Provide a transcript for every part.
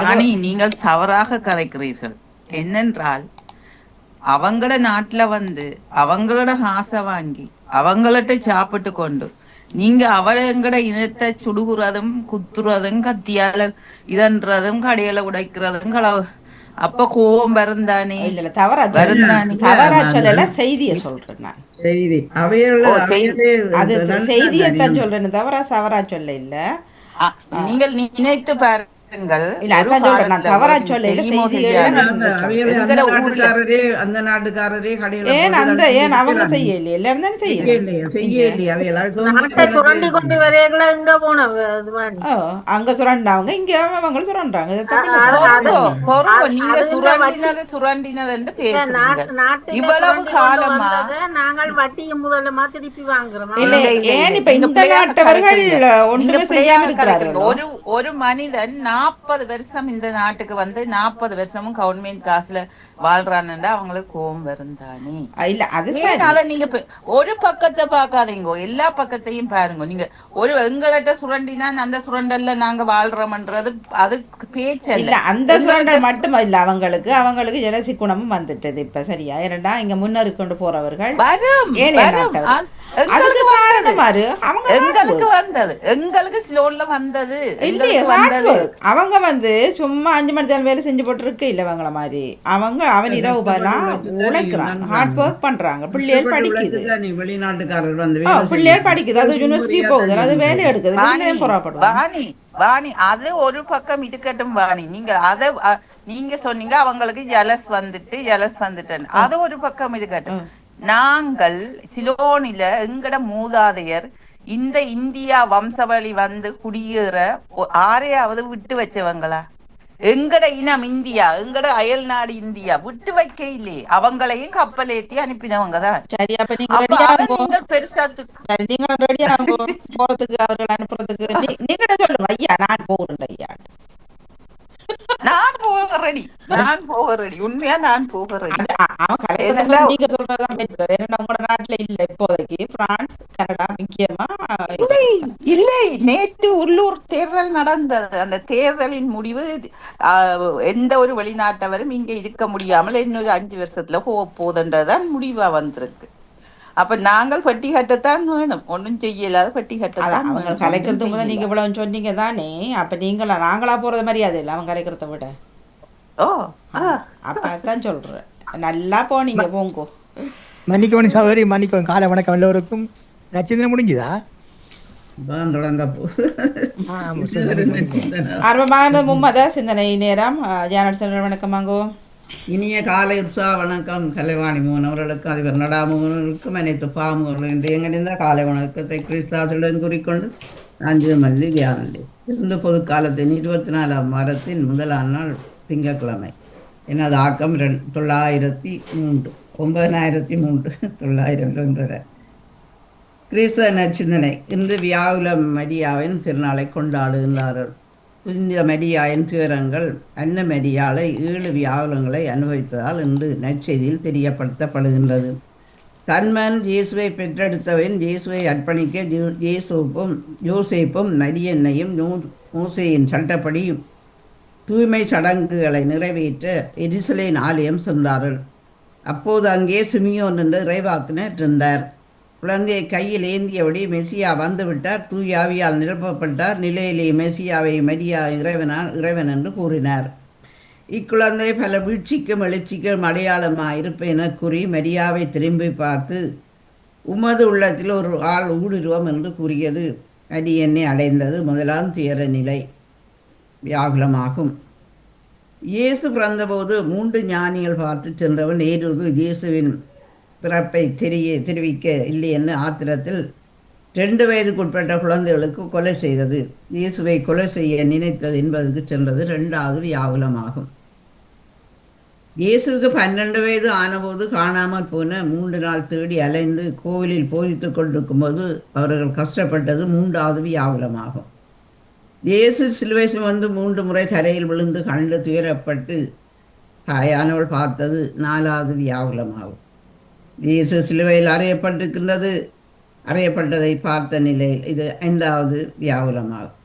ராணி, நீங்கள் தவறாக கதைக்கிறீர்கள். என்னென்றால், அவங்கள நாட்டுல வந்து அவங்களோட காசை வாங்கி அவங்கள்ட்ட சாப்பிட்டு கொண்டு நீங்க அவங்களோட இனத்தை சுடுகுறதும் குத்துறதும் கத்தியால இதன்றதும் கடையில உடைக்கிறதும் களவு. அப்ப கோபம் வருந்தானே? இல்ல இல்ல தவறா இல்ல சொல்ல வருந்தானே? இல்ல தவறா நான் சொல்லல, செய்தியை சொல்றேன் நான். செய்தி அவைகள் ஓ செய் அவைகளே அது நன்றாக செய்தியைத்தான் அறியும். சொல்றேன்னு தவறா தவறா சொல்ல இல்ல. நீங்கள் நினைத்து பாருங்கள். இல்ல ஒரு அதான் சொல்றேன் நான், காலத்துல தவறா உங்களுக்கு சொல்ல இல்ல, தெரியுமோ செய்திகள்ல தெரியாது, நடந்த அவைகளே சொல்றேன். எங்கட ஊர்ல அந்த நாட்டுக்காரரே கடையில ஏன் போட்டு அந்த தள்ளுபடி ஏன் அவங்க விற்கிறாங்க. செய்யலையே? எல்லாரும் தானே செய்ய செய்யணும் இல்லையா செய்ய இங்க. இல்லையா அவைகள் அது சொந்த நாட்டை வேலை சுரண்டி கொண்டு செய்யணும். வரையில எங்க போன இது வாணி. ஓ, அங்க சுரண்டாங்க, இங்க அவங்க சுரண்டாங்க. இது அ- தப்பில்ல அது தானே. அது பொறுங்கோ பொறுங்கோ, அது நீங்க அதுல வட்டி சுரண்டினது சுரண்டினதுன்னு பேசுறீங்க. நாட்டில இவ்வளவு சுரண்டி கொண்டு காலமா வந்ததை நாங்கள் வட்டியை முதலமா திருப்பி வாங்குறோம் இல்ல இல்ல அவ்வளவுதான். இல்ல இல்ல, ஏன் இப்ப நீங்க இந்த பிள்ளையாக நாட்டவர்கள் கலைக்கிறீங்க. நீங்க ஒன்றுமே செய்யாம பிள்ளையாக கலைக்கிறீங்க. இருக்கிறார்களோ? ஒரு ஒரு மனிதன் 40 வருஷம் இந்த நாட்டுக்கு வந்து 40 வருஷமும் கவர்மெண்ட் காசுல வாழ்றான்னுடா அவங்களுக்கு கோபம் வரும் தானே? இல்ல அது ஏன் சரி. அதை நீங்க ஒரு பக்கத்தை பார்க்காதீங்க, எல்லா பக்கத்தையும் பாருங்க. நீங்க ஒரு எங்கள்கிட்ட சுரண்டினா அந்த சுரண்டல்ல நாங்க வாழ்றோம்ன்றது அது பேச்சல்ல. இல்ல அந்த எங்கள்கிட்ட சுரண்டல் மட்டும் இல்ல, அவங்களுக்கு ஜலசி குணமும் வந்துட்டது இப்ப. சரியா இரண்டா இங்க முன்னேறி கொண்டு போறவர்கள் வரும் ஏனைய வரும். நாட்டவர். அதுக்கு எங்களுக்கு வந்தது, காரணம் யாரு? அவங்க எங்களுக்கு வந்தது, எங்களுக்கு ஸ்லோன்ல வந்தது, இல்லையே எங்களுக்கு ஹார்ட் வந்தது. ஒர்க். அவங்க சும்மா 5 மணி நேரம் வேலை செஞ்சு போட்டுருக்கு இல்லை அவங்கள மாதிரி. அவன் இரவு பகலா கஷ்டப்பட்டு உழைச்சுதான் உழைக்கிறான், ஹார்ட் நன்றாங்க. ஒர்க் பண்றாங்க, பிள்ளைகள் கஷ்டப்பட்டு படிக்குது. உழைச்சுதான் நீ வெளிநாட்டுக்காரர்கள் வந்து வேலை பிள்ளைகள் செய்யும். படிக்குது, அது யூனிவர்சிட்டி போகுது, அது வேலை எடுக்குது, வாணி, இதுலயும் புறப்படுவாங்க. வாணி, வாணி, அது ஒரு பக்கம் இருக்கட்டும் வாணி. நீங்க அத நீங்க சொன்னீங்க அவங்களுக்கு ஜலஸ் வந்துட்டு ஜலஸ் வந்துட்டேன். அது ஒரு பக்கம் இருக்கட்டும். நாங்கள் சிலோனில எங்கட மூதாதையர் இந்த இந்தியா வம்சவழி வந்து குடியேற ஆரையாவது விட்டு வச்சவங்களா? எங்கட இனம் இந்தியா, எங்கட அயல் நாடு இந்தியா விட்டு வைக்க இல்லையே. அவங்களையும் கப்பல் ஏத்தி அனுப்பினவங்க தான். சரி, அப்ப நீங்க அப்ப ரெடியா அதை இருங்கோ. நீங்கள் பெருசா சரி, நீங்களும் ரெடியா இருங்கோ போறதுக்கு, அவர்கள் அனுப்புறதுக்கு. நீங்களே சொல்லுங்க, ஐயா நான் போகிறேன் ஐயா. நான் போக ரெடி, நான் போக ரெடி, உண்மையா நான் போக ரெடி. அவன் கலைக்கிறதுக்கு என்னடா நீங்க சொல்றதுதான் பெட்டர். ஏன்னா உங்களோட நாட்டுல இல்ல இப்போதைக்கு. பிரான்ஸ், கனடா முக்கியமா இல்லை, இல்லை, நேற்று உள்ளூர் தேர்தல் நடந்தது. அந்த தேர்தலின் முடிவு எந்த ஒரு வெளிநாட்டவரும் இங்க இருக்க முடியாமல் இன்னொரு 5 வருஷத்துல போக போதுன்றதுதான் முடிவா வந்திருக்கு. அப்ப நாங்கள் பட்டி கட்டத்தான் வேணும், ஒன்றும் செய்யலாத பட்டி கட்டத்தான் அவங்க வேணும், ஒன்றும் கலைக்கிறதுக்கு முதல் நீங்க செய்யல. இவ்வளவு சொன்னீங்க தானே. அப்ப நாங்களா போறது மரியாதை இல்லை அவங்க கலைக்கிறத விட. ஓ, ஆ, அப்ப அதான் சொல்றேன், நல்லா போனீங்க போங்கோ. மன்னிக்கவனி சகோதரி, மன்னிக்கவன். காலை வணக்கம் எல்லோருக்கும். நட்சத்திரம் முடிஞ்சுதா? இப்பதான் தொடங்க ஆர்வமான மும்மத சிந்தனை நேரம். ஜானட் செல்வன் வணக்கமாங்கோ. இனிய காலை உற்சாக வணக்கம் கலைவாணி மோகன் அவர்களுக்கும் அதிபர் நடாமோகனுக்கும் அனைத்து பாமுகர்களும் இன்று எங்கிருந்த காலை வணக்கத்தை கிறிஸ்தாசுடன் கூறிக்கொண்டு அஞ்சுமல்லி தியானந்தி இருந்து பொது காலத்தின் 24ஆம் வாரத்தின் முதலாம் நாள் திங்கட்கிழமை. எனது ஆக்கம் 903 903 கிறிஸ்தவ நற்சிந்தனை. இன்று வியாகுல மரியாவின் திருநாளை கொண்டாடுகின்றார்கள். புனித மரியாவின் துயரங்கள் அன்ன மரியாளை 7 வியாகுலங்களை அனுபவித்ததால் இன்று நற்செய்தியில் தெரியப்படுத்தப்படுகின்றது. தன்மன் இயேசுவை பெற்றெடுத்தவன் இயேசுவை அர்ப்பணிக்க யோசேப்பும் மரியன்னையும் மோசேயின் சட்டப்படி தூய்மை சடங்குகளை நிறைவேற்ற எருசலேம் ஆலயம் சென்றார்கள். அப்போது அங்கே சிமியோன் என்ற இறைவாக்கினர் இருந்தார். குழந்தையை கையில் ஏந்தியபடி மெசியா வந்துவிட்டார், தூய ஆவியால் நிரப்பப்பட்டார், நிலையிலே மெசியாவை மரியா இறைவன் என்று கூறினார். இக்குழந்தை பல வீழ்ச்சிக்கும் எழுச்சிக்கும் அடையாளமாக இருப்பேன் என கூறி மரியாவை திரும்பி பார்த்து, உமது உள்ளத்தில் ஒரு ஆள் ஊடுருவம் என்று கூறியது. மரியன்னை அடைந்தது முதலாம் துயர நிலை வியாகுலமாகும். இயேசு பிறந்தபோது 3 ஞானிகள் பார்த்து சென்றவன் ஏறுவது இயேசுவின் பிறப்பை தெரிவிக்க இல்லை என்று ஆத்திரத்தில் 2 வயதுக்குட்பட்ட குழந்தைகளுக்கு கொலை செய்தது. இயேசுவை கொலை செய்ய நினைத்தது என்பதற்கு சென்றது 2வது வியாகுலமாகும். இயேசுக்கு 12 வயது ஆனபோது காணாமல் போன 3 நாள் தேடி அலைந்து கோவிலில் போதித்து கொண்டிருக்கும் போது அவர்கள் கஷ்டப்பட்டது 3வது வியாகுலமாகும். இயேசு சிலுவை சுமந்து 3 முறை தரையில் விழுந்து கண்டு துயரப்பட்டு தாயானவள் பார்த்தது 4வது வியாகுலமாகும். இயேசு சிலுவையில் அறையப்பட்டதை பார்த்த நிலையில் இது 5வது வியாகுலமாகும்.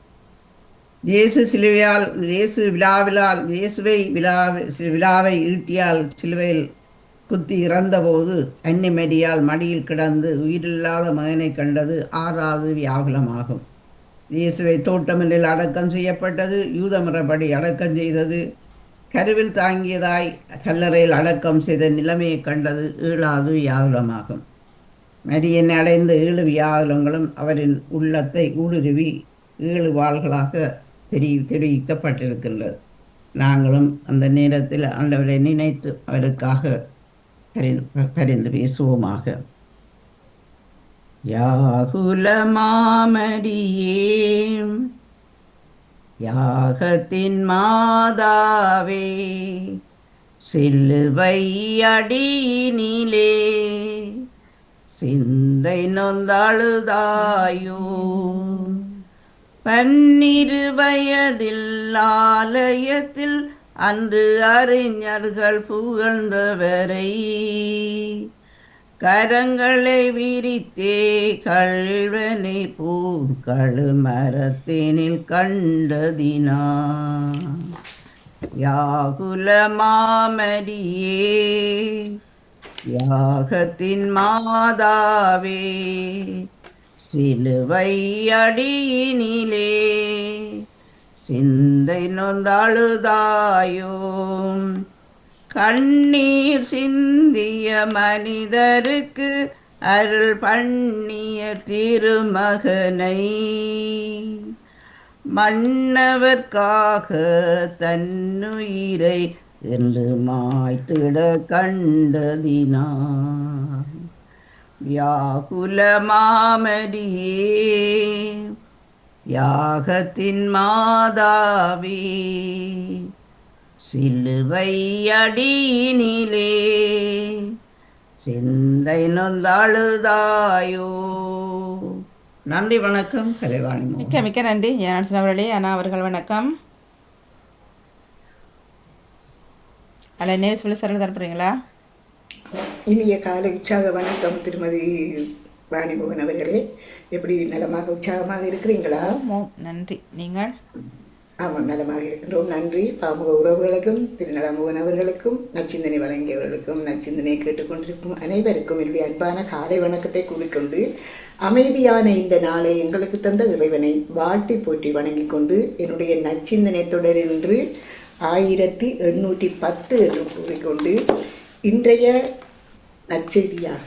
விழாவை ஈட்டியால் சிலுவையில் குத்தி இறந்தபோது அன்னை மரியாள் மடியில் கிடந்து உயிரில்லாத மகனை கண்டது 6வது வியாகுலமாகும். இயேசுவை தோட்டமில்லில் அடக்கம் செய்யப்பட்டது, யூத முறைப்படி அடக்கம் செய்தது, கருவில் தாங்கியதாய் கல்லறையில் அடக்கம் செய்த நிலைமையை கண்டது 7வது வியாகுலமாகும். மரியனை அடைந்த 7 வியாகுலங்களும் அவரின் உள்ளத்தை ஊடுருவி 7 வாள்களாக தெரிவிக்கப்பட்டிருக்கின்றது. நாங்களும் அந்த நேரத்தில் ஆண்டவரை நினைத்து அவருக்காக பரிந்து பேசுவோமாக. யாகுல மாமரியே, யாகத்தின் மாதாவே, சிலுவை அடியினிலே சிந்தை நொந்தழுதாயோ, 12 வயதில் ஆலயத்தில் அன்று அறிஞர்கள் புகழ்ந்தவரை கரங்களை விரித்தே கள்வனை பூக்களு மரத்தினில் கண்டதினா. யாகுல மாமரியே, யாகத்தின் மாதாவே, சிலுவை அடியினிலே சிந்தை நொந்தழுதாயோ, கண்ணீர் சிந்திய மனிதருக்கு அருள் பண்ணிய திருமகனை மன்னவர்க்காக தன்னுயிரை என்று மாய்த்திட கண்டதினா. வியாகுல மாமரியே, யாகத்தின் மாதாவே, சிலுவை அடியினிலே சிந்தை நொந்தழுதாயோ. நன்றி, வணக்கம். கலைவாணி. மிக்க மிக்க நன்றி ஜெயநாதன் அவர்களே. அண்ணா அவர்கள் வணக்கம். அதில் நேர் சொல்லி சொல்ல தரப்புறீங்களா? இனிய காலை உற்சாக வணக்கம் திருமதி வாணிமோகன் அவர்களே. எப்படி நலமாக உற்சாகமாக இருக்கிறீங்களா? நன்றி. நீங்கள்? ஆமாம், நலமாக இருக்கின்றோம். நன்றி. பாமுக உறவுகளுக்கும் திருநலமோகன் அவர்களுக்கும் நச்சிந்தனை வழங்கியவர்களுக்கும் நச்சிந்தனையை கேட்டுக்கொண்டிருக்கும் அனைவருக்கும் என்னுடைய அன்பான காலை வணக்கத்தை கூறிக்கொண்டு அமைதியான இந்த நாளை எங்களுக்கு தந்த இறைவனை வாழ்த்தி போற்றி வணங்கி கொண்டு என்னுடைய நச்சிந்தனை தொடர் என்று 1810 என்று கூறிக்கொண்டு இன்றைய நற்செய்தியாக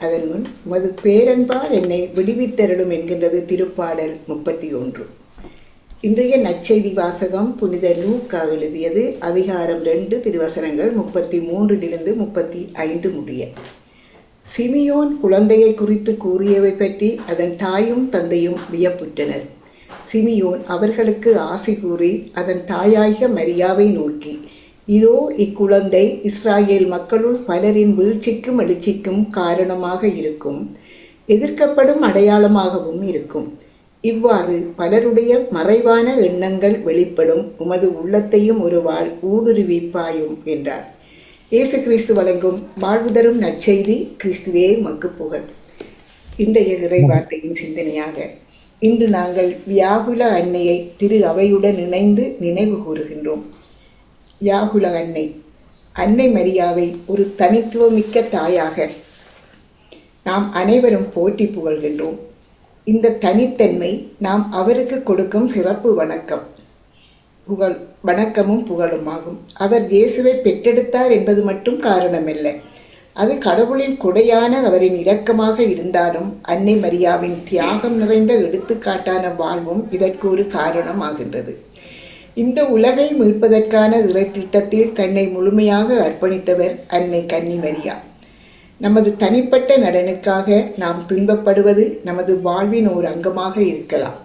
அதன் முன் உமது பேரன்பால் என்னை விடுவித்தருளும் என்கின்றது திருப்பாடல் 31. இன்றைய நற்செய்தி வாசகம் புனித லூக்கா எழுதியது அதிகாரம் 2 திருவசனங்கள் 33 35 முடிய. சிமியோன் குழந்தையை குறித்து கூறியவை பற்றி அதன் தாயும் தந்தையும் வியப்புற்றனர். சிமியோன் அவர்களுக்கு ஆசி கூறி அதன் தாயாகிய மரியாவை நோக்கி, இதோ இக்குழந்தை இஸ்ராயேல் மக்களுள் பலரின் வீழ்ச்சிக்கும் எழுச்சிக்கும் காரணமாக இருக்கும், எதிர்க்கப்படும் அடையாளமாகவும் இருக்கும். இவ்வாறு பலருடைய மறைவான எண்ணங்கள் வெளிப்படும், உமது உள்ளத்தையும் ஒரு ஊடுருவிப்பாயும் என்றார். இயேசு கிறிஸ்து வழங்கும் வாழ்வு தரும் நற்செய்தி. கிறிஸ்துவே உமக்கு புகழ். இன்றைய இறைவார்த்தையின் சிந்தனையாக இன்று நாங்கள் வியாகுல அன்னையை திரு அவையுடன் இணைந்து நினைவு கூறுகின்றோம். வியாகுல அன்னை, அன்னை மரியாவை ஒரு தனித்துவமிக்க தாயாக நாம் அனைவரும் போற்றி புகழ்கின்றோம். இந்த தனித்தன்மை நாம் அவருக்கு கொடுக்கும் சிறப்பு வணக்கமும் புகழுமாகும். அவர் இயேசுவை பெற்றெடுத்தார் என்பது மட்டும் காரணமல்ல, அது கடவுளின் கொடையான அவரின் இரக்கமாக இருந்தாலும் அன்னை மரியாவின் தியாகம் நிறைந்த எடுத்துக்காட்டான வாழ்வும் இதற்கு ஒரு காரணமாகின்றது. இந்த உலகை மீட்பதற்கான இறை திட்டத்தில் தன்னை முழுமையாக அர்ப்பணித்தவர் அன்னை கன்னி மரியா. நமது தனிப்பட்ட நலனுக்காக நாம் துன்பப்படுவது நமது வாழ்வின் ஒரு அங்கமாக இருக்கலாம்.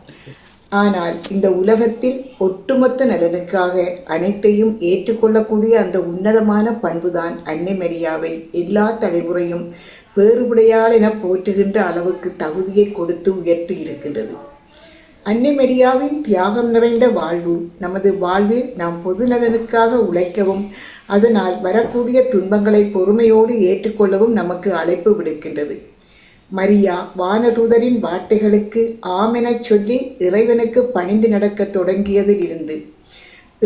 ஆனால் இந்த உலகத்தில் ஒட்டுமொத்த நலனுக்காக அனைத்தையும் ஏற்றுக்கொள்ளக்கூடிய அந்த உன்னதமான பண்புதான் அன்னை மரியாவை எல்லா தலைமுறையும் வேறுபடையாள் என போற்றுகின்ற அளவுக்கு தகுதியை கொடுத்து உயர்த்தி இருக்கின்றது. அன்னை மரியாவின் தியாகம் நிறைந்த வாழ்வு நமது வாழ்வில் நாம் பொது நலனுக்காக உழைக்கவும் அதனால் வரக்கூடிய துன்பங்களை பொறுமையோடு ஏற்றுக்கொள்ளவும் நமக்கு அழைப்பு விடுக்கின்றது. மரியா வானதூதரின் வார்த்தைகளுக்கு ஆமெனச் சொல்லி இறைவனுக்கு பணிந்து நடக்கத் தொடங்கியதிலிருந்து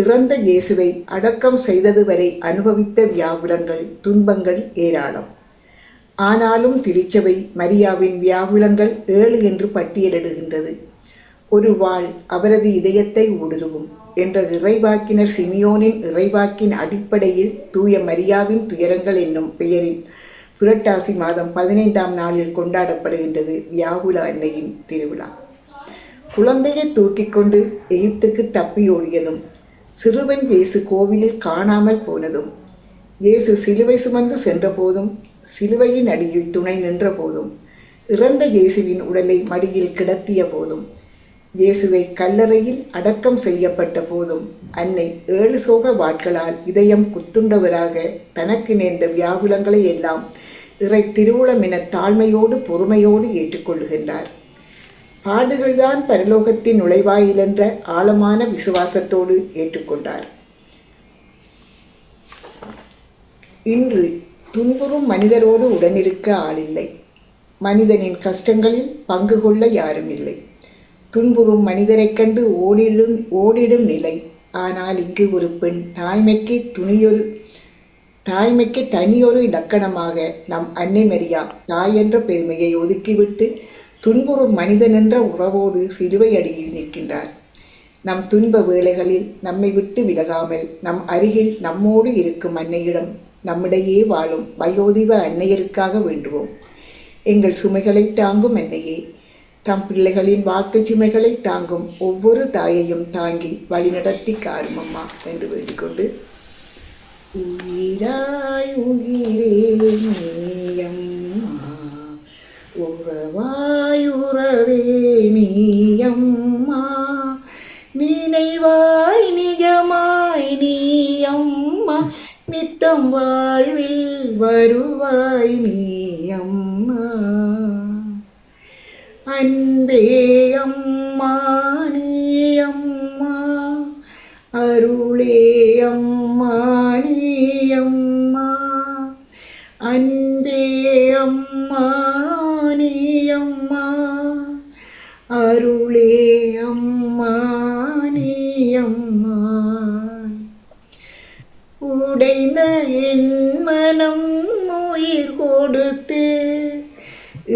இறந்த இயேசுவை அடக்கம் செய்தது வரை அனுபவித்த வியாகுலங்கள், துன்பங்கள் ஏராளம். ஆனாலும் திருச்சபை மரியாவின் வியாகுலங்கள் 7 என்று பட்டியலிடுகின்றது. ஒரு வாள் அவரது இதயத்தை ஊடுருவும் என்ற இறைவாக்கினர் சிமியோனின் இறைவாக்கின் அடிப்படையில் தூய மரியாவின் துயரங்கள் என்னும் பெயரில் புரட்டாசி மாதம் 15ஆம் நாளில் கொண்டாடப்படுகின்றது வியாகுல அன்னையின் திருவிழா. குழந்தையை தூக்கி கொண்டு எகிப்துக்கு தப்பி ஓடியதும், சிறுவன் இயேசு கோவிலில் காணாமல் போனதும், இயேசு சிலுவை சுமந்து சென்ற போதும், சிலுவையின் அடியில் துணை நின்ற போதும், இறந்த இயேசுவின் உடலை மடியில் கிடத்திய போதும், இயேசுவை கல்லறையில் அடக்கம் செய்யப்பட்ட போதும் அன்னை 7 சோக வாட்களால் இதயம் குத்துண்டவராக தனக்கு நேர்ந்த வியாகுலங்களை எல்லாம் இறை திருவுளம் என தாழ்மையோடு பொறுமையோடு ஏற்றுக்கொள்ளுகின்றார். பாடுகள்தான் பரலோகத்தின் நுழைவாயில் என்ற ஆழமான விசுவாசத்தோடு ஏற்றுக்கொண்டார். இன்று துன்புறும் மனிதரோடு உடனிருக்க ஆளில்லை. மனிதனின் கஷ்டங்களில் பங்கு கொள்ள யாரும் இல்லை. துன்புறும் மனிதரைக் கண்டு ஓடிடும் நிலை. ஆனால் இங்கு ஒரு பெண் தாய்மைக்கு தனியொரு இலக்கணமாக நம் அன்னை மரியா தாய் என்ற பெருமையை ஒதுக்கிவிட்டு துன்புறும் மனிதன் என்ற உறவோடு சிலுவை அடியில் நிற்கின்றார். நம் துன்ப வேளைகளில் நம்மை விட்டு விலகாமல் நம் அருகில் நம்மோடு இருக்கும் அன்னையிடம் நம்மிடையே வாழும் வயோதிப அன்னையருக்காக வேண்டுவோம். எங்கள் சுமைகளை தாங்கும் அன்னையே, தம் பிள்ளைகளின் வாழ்க்கை சுமைகளை தாங்கும் ஒவ்வொரு தாயையும் தாங்கி வழிநடத்தி காரும் அம்மா என்று வேண்டிக்கொண்டு, உயிராய் உயிரே நீயம்மா, உறவாய் உறவே நீயம்மா, நினைவாய் நிஜமாய் நீயம்மா, நித்தம் வாழ்வில் வருவாய் நீயம்மா. அன்பே அம்மா நீயம்மா, அருளே அம்மா நீயம்மா, அன்பே அம்மா நீயம்மா, அருளே அம்மா நீயம்மா. உடைந்த என் மனம் உயிர் கொடுத்து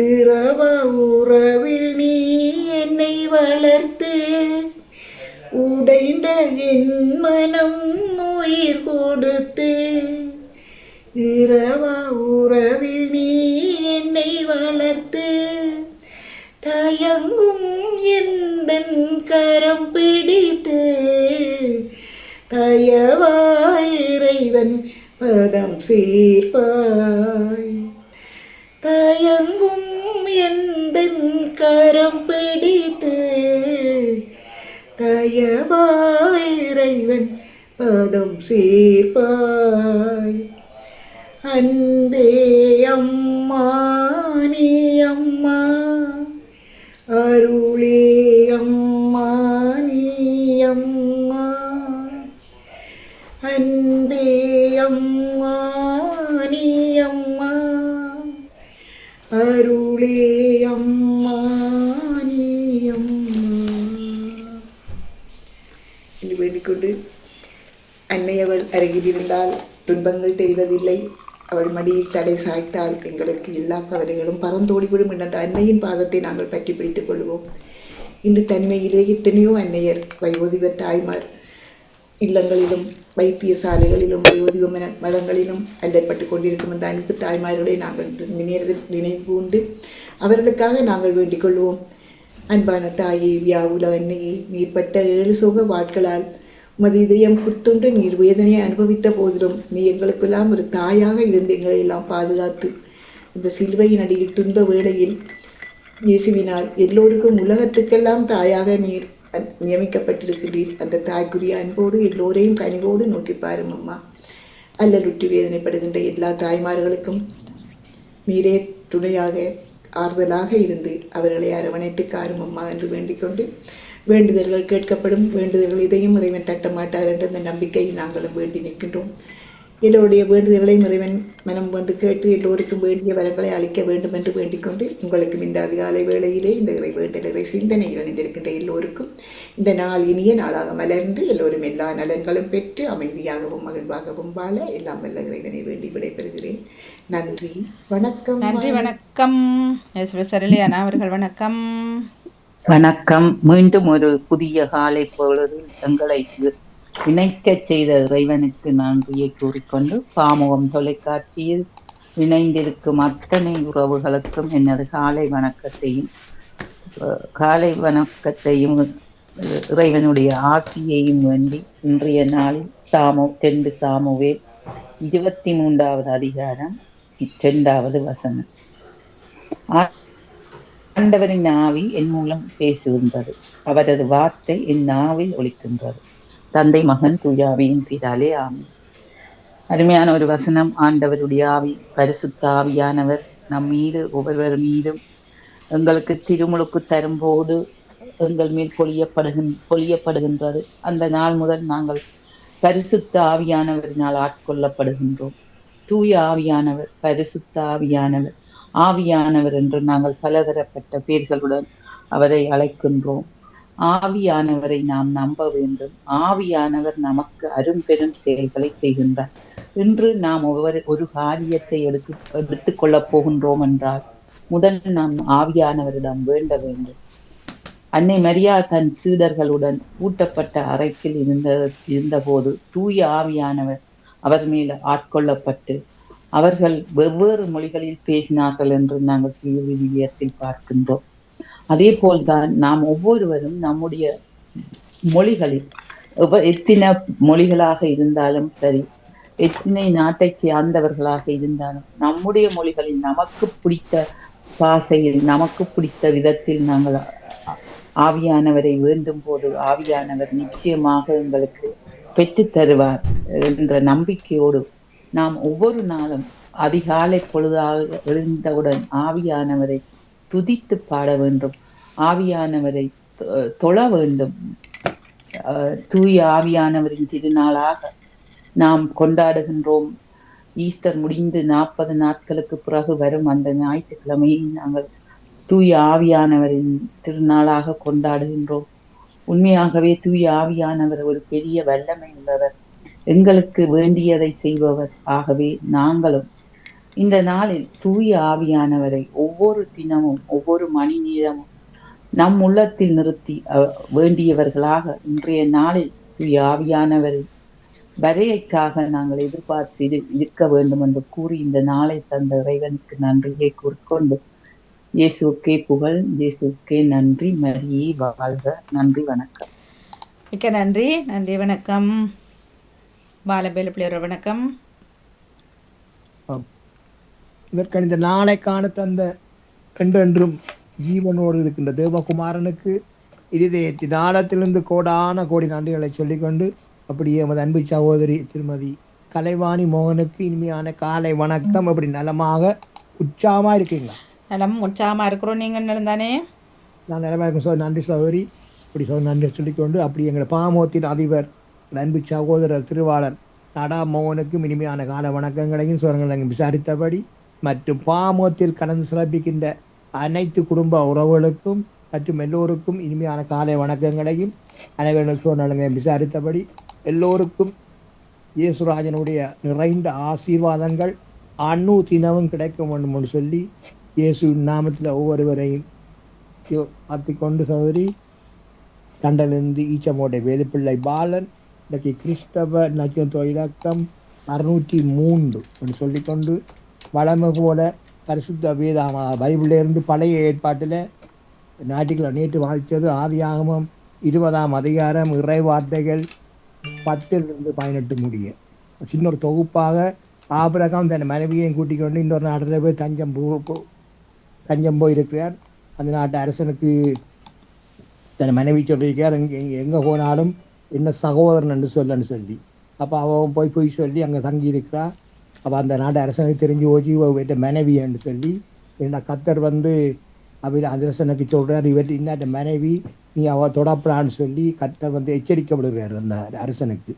இரவ உறவில் நீ என்னை வளர்த்து, உடைந்த என் மனம் உயிர் கொடுத்து இரவ உறவில் நீ என்னை வளர்த்து, தயங்கும் எந்தன் கரம் பிடித்து தயவாய் இறைவன் பதம் சேர்ப்பாய். தயங்கும் எந்தன் கரம் பிடித்து தயவாய் இறைவன் பதம் சேர்ப்பாய். அன்பே அம்மா நீ அம்மா, அருளே அம்மா நீ அம்மா, அன்பே அம்மா நீ அம்மா, அருளே அம்மா நீ அம்மா என்று வேண்டிக்கொண்டு, அன்னை அவள் அருகில் இருந்தால் துன்பங்கள் தெரிவதில்லை, அவள் மடியில் தலை சாய்த்தால் எங்களுக்கு எல்லா கவலைகளும் பறந்தோடிவிடும் என்ற அந்த அன்னையின் பாதத்தை நாங்கள் பற்றி பிடித்துக் கொள்வோம். இன்று தனிமையிலே எத்தனையோ அன்னையர் வயோதிப தாய்மார் இல்லங்களிலும் வைத்தியசாலைகளிலும் வயோதிப மடங்களிலும் அல்லப்பட்டு கொண்டிருக்கும் அந்த அன்பு தாய்மார்களை நாங்கள் நினைவுண்டு அவர்களுக்காக நாங்கள் வேண்டிக் கொள்வோம். அன்பான தாயே, வியாகுல அன்னையே, நீர்பட்ட 7 சோக வாட்களால் உமது இதயம் குத்துண்டு நீர் வேதனையை அனுபவித்த போதிலும் நீ எங்களுக்கெல்லாம் ஒரு தாயாக இருந்து எங்களை எல்லாம் பாதுகாத்து இந்த சிலுவையின் அடியில் துன்ப வேளையில் இயேசுவினால் எல்லோருக்கும் உலகத்துக்கெல்லாம் தாயாக நீர் நியமிக்கப்பட்டிருக்கிறீர். அந்த தாய்க்குரிய அன்போடு எல்லோரையும் கனிவோடு நோக்கி பாரும் அம்மா. அல்லலுற்று வேதனைப்படுகின்ற எல்லா தாய்மார்களுக்கும் நீரே துணையாக ஆறுதலாக இருந்து அவர்களை அரவணைத்து காரும் அம்மா என்று வேண்டிக்கொண்டு, வேண்டுதல்கள் கேட்கப்படும், வேண்டுதல்கள் இதையும் இறைவன் தட்ட மாட்டார் என்ற அந்த நம்பிக்கையை நாங்களும் வேண்டி நிற்கின்றோம். எல்லோருடைய வேண்டுதல்களை இறைவன் மனம் வந்து கேட்டு எல்லோருக்கும் வேண்டிய வரங்களை அளிக்க வேண்டும் என்று வேண்டிக் கொண்டு உங்களுக்கும் இந்த அதிகாலை வேளையிலே இந்த இறை வேண்டல் இறை சிந்தனையில் இணைந்திருக்கின்ற எல்லோருக்கும் இந்த நாள் இனிய நாளாக மலர்ந்து எல்லோரும் எல்லா நலன்களும் பெற்று அமைதியாகவும் மகிழ்வாகவும் வாழ எல்லாம் வல்ல இறைவனை வேண்டி விடைபெறுகிறேன். நன்றி, வணக்கம். நன்றி, வணக்கம். சரளியானா அவர்கள் வணக்கம். வணக்கம். மீண்டும் ஒரு புதிய காலை பொழுதில் எங்களை இணைக்கச் செய்த இறைவனுக்கு நன்றியை கூறிக்கொண்டு பாமுகம் தொலைக்காட்சியில் இணைந்திருக்கும் அத்தனை உறவுகளுக்கும் எனது காலை வணக்கத்தையும் இறைவனுடைய ஆசியையும் வேண்டி இன்றைய நாளில் 2 சாமுவேல் 23வது அதிகாரம் 2வது வசனம். ஆண்டவரின் ஆவி என் மூலம் பேசுகின்றது, அவரது வார்த்தை என் நாவில் ஒலிக்கின்றது. தந்தை மகன் தூயாவியின் பிதாலே ஆமென். அருமையான ஒரு வசனம். ஆண்டவருடைய ஆவி, பரிசுத்த ஆவியானவர் நம் மீது ஒவ்வொருவர் மீதும் எங்களுக்கு திருமுழுக்கு தரும்போது எங்கள் மேல் பொழியப்படுகின்றது. அந்த நாள் முதல் நாங்கள் பரிசுத்த ஆவியானவரினால் ஆட்கொள்ளப்படுகின்றோம். தூய ஆவியானவர், பரிசுத்த ஆவியானவர், ஆவியானவர் என்று நாங்கள் பலதரப்பட்ட பெயர்களுடன் அவரை அழைக்கின்றோம். ஆவியானவரை நாம் நம்ப வேண்டும். ஆவியானவர் நமக்கு அரும்பெரும் செயல்களை செய்கின்றார். இன்று நாம் ஒரு காரியத்தை எடுத்துக் கொள்ளப் போகின்றோம் என்றால் முதல் நாம் ஆவியானவரிடம் வேண்ட வேண்டும். அன்னை மரியா தன் சீடர்களுடன் பூட்டப்பட்ட அறைக்கில் இருந்தபோது தூய ஆவியானவர் அவர் மேல் ஆட்கொள்ளப்பட்டு அவர்கள் வெவ்வேறு மொழிகளில் பேசினார்கள் என்று நாங்கள் விவிலியத்தில் பார்க்கின்றோம். அதே போல்தான் நாம் ஒவ்வொருவரும் நம்முடைய மொழிகளில் எத்தனை மொழிகளாக இருந்தாலும் சரி, எத்தனை நாட்டை சார்ந்தவர்களாக இருந்தாலும் நம்முடைய மொழிகளில் நமக்கு பிடித்த பாசையில் நமக்கு பிடித்த விதத்தில் நாங்கள் ஆவியானவரை வேண்டும் போது ஆவியானவர் நிச்சயமாக எங்களுக்கு பெற்று தருவார் என்ற நம்பிக்கையோடு நாம் ஒவ்வொரு நாளும் அதிகாலை பொழுதாக எழுந்தவுடன் ஆவியானவரை துதித்து பாட வேண்டும், ஆவியானவரை தொழ வேண்டும். தூய ஆவியானவரின் திருநாளாக நாம் கொண்டாடுகின்றோம். ஈஸ்டர் முடிந்து 40 நாட்களுக்கு பிறகு வரும் அந்த ஞாயிற்றுக்கிழமையை நாங்கள் தூய ஆவியானவரின் திருநாளாக கொண்டாடுகின்றோம். உண்மையாகவே தூய ஆவியானவர் ஒரு பெரிய வல்லமை உள்ளவர், எங்களுக்கு வேண்டியதை செய்பவர். ஆகவே நாங்களும் இந்த நாளில் தூய ஆவியானவரை ஒவ்வொரு தினமும் ஒவ்வொரு மணி நேரமும் நம் உள்ளத்தில் நிறுத்தி வேண்டியவர்களாக இன்றைய நாளில் தூய ஆவியானவரின் வரையைக்காக நாங்கள் எதிர்பார்த்து இருக்க வேண்டும் என்று கூறி இந்த நாளை தந்த இறைவனுக்கு நன்றியை கூறிக்கொண்டு இயேசுக்கே புகழ், இயேசுக்கே நன்றி, மரியே வாழ்க. நன்றி, வணக்கம். மிக்க நன்றி. நன்றி, வணக்கம். பாலபேல பிள்ளையர் வணக்கம். இதற்கான இந்த நாளை காண தந்த என்றென்றும் ஜீவனோடு இருக்கின்ற தேவகுமாரனுக்கு இருதயத்தின் ஆழத்திலிருந்து கோடான கோடி நன்றிகளை சொல்லிக்கொண்டு அப்படியே எமது அன்பு சகோதரி திருமதி கலைவாணி மோகனுக்கு இனிமையான காலை வணக்கம். அப்படி நலமாக உற்சாகமாக இருக்கீங்களா? நலம், உற்சாகமாக இருக்கிறோம். நீங்கள் நலம் தானே? நான் நலமாக இருக்கேன். நன்றி சகோதரி. இப்படி நன்றி சொல்லிக்கொண்டு அப்படி எங்கள் பாமோத்தின் அதிபர் அன்பு சகோதரர் திருவாளர் நடா மோகனுக்கும் இனிமையான கால வணக்கங்களையும் சோரங்களையும் விசாரித்தபடி மற்றும் பாமோத்தில் கடந்து சிறப்பிக்கின்ற அனைத்து குடும்ப உறவுகளுக்கும் மற்றும் எல்லோருக்கும் இனிமையான காலை வணக்கங்களையும் அனைவரும் சோழங்களையும் விசாரித்தபடி எல்லோருக்கும் இயேசுராஜனுடைய நிறைந்த ஆசீர்வாதங்கள் அணு தினமும் கிடைக்க வேண்டும் என்று சொல்லி இயேசுவின் நாமத்தில் ஒவ்வொருவரையும் பார்த்துக்கொண்டு சகோதரி கண்டலிருந்து ஈச்சமோட்டை வேலுப்பிள்ளை பாலன் இன்றைக்கு கிறிஸ்தவ நட்சத்திர இலக்கம் 603 என்று சொல்லிக்கொண்டு வளமை போல பரிசுத்த வேதாமா பைபிளிலிருந்து பழைய ஏற்பாட்டில் நாட்டுக்களை நேற்று வாசித்தது ஆதியாகமம் 20ஆம் அதிகாரம் இறை வார்த்தைகள் 10-18 முடிய சின்ன ஒரு தொகுப்பாக ஆபிரகாம் தன் மனைவியையும் கூட்டிக் கொண்டு இன்னொரு நாட்டில் போய் தஞ்சம் போயிருக்கிறார். அந்த நாட்டு அரசனுக்கு தன் மனைவி சொல்லியிருக்கார், எங்கே போனாலும் என்ன சகோதரன் என்று சொல்லி. அப்போ அவன் போய் சொல்லி அங்கே தங்கி இருக்கிறா. அப்போ அந்த நாட்டு அரசனுக்கு தெரிஞ்சு ஓச்சி இவட்ட மனைவி என்று சொல்லி என்ன கத்தர் அவர் அந்த அரசனுக்கு சொல்கிறார், இவற்றை இன்னாட்ட மனைவி நீ அவள் தொடப்படான்னு சொல்லி கத்தர் எச்சரிக்கப்படுகிறார் அந்த அரசனுக்கு.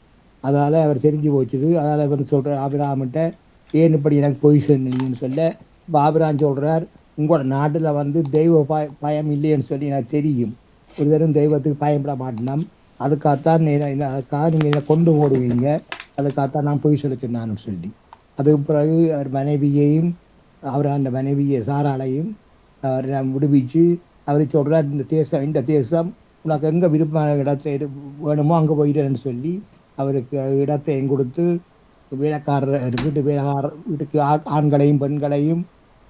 அதால் அவர் தெரிஞ்சு போச்சுது. அதால் அவர் சொல்கிறார் ஆபிரகாமிட்ட, ஏன் இப்படி எனக்கு பொய் சொன்னீங்கன்னு சொல்ல, இப்போ ஆபிரகாம் சொல்கிறார், உங்களோட நாட்டில் வந்து தெய்வ பயம் இல்லைன்னு சொல்லி எனக்கு தெரியும். ஒரு தரம் தெய்வத்துக்கு பயப்பட மாட்டேன். அதுக்காகத்தான் அதுக்காக நீங்கள் என்னை கொண்டு போடுவீங்க, அதுக்காகத்தான் நான் பொய் சொல்ல சொன்னான்னு சொல்லி. அதுக்கு பிறகு அவர் மனைவியையும் அந்த மனைவியை சாராளையும் அவர் விடுவிச்சு அவர் சொல்கிறார், இந்த தேசம் உனக்கு எங்கே விருப்பமான இடத்தை வேணுமோ அங்கே போயிடுன்னு சொல்லி அவருக்கு இடத்தையும் கொடுத்து வீட்டுக்கு ஆண்களையும் பெண்களையும்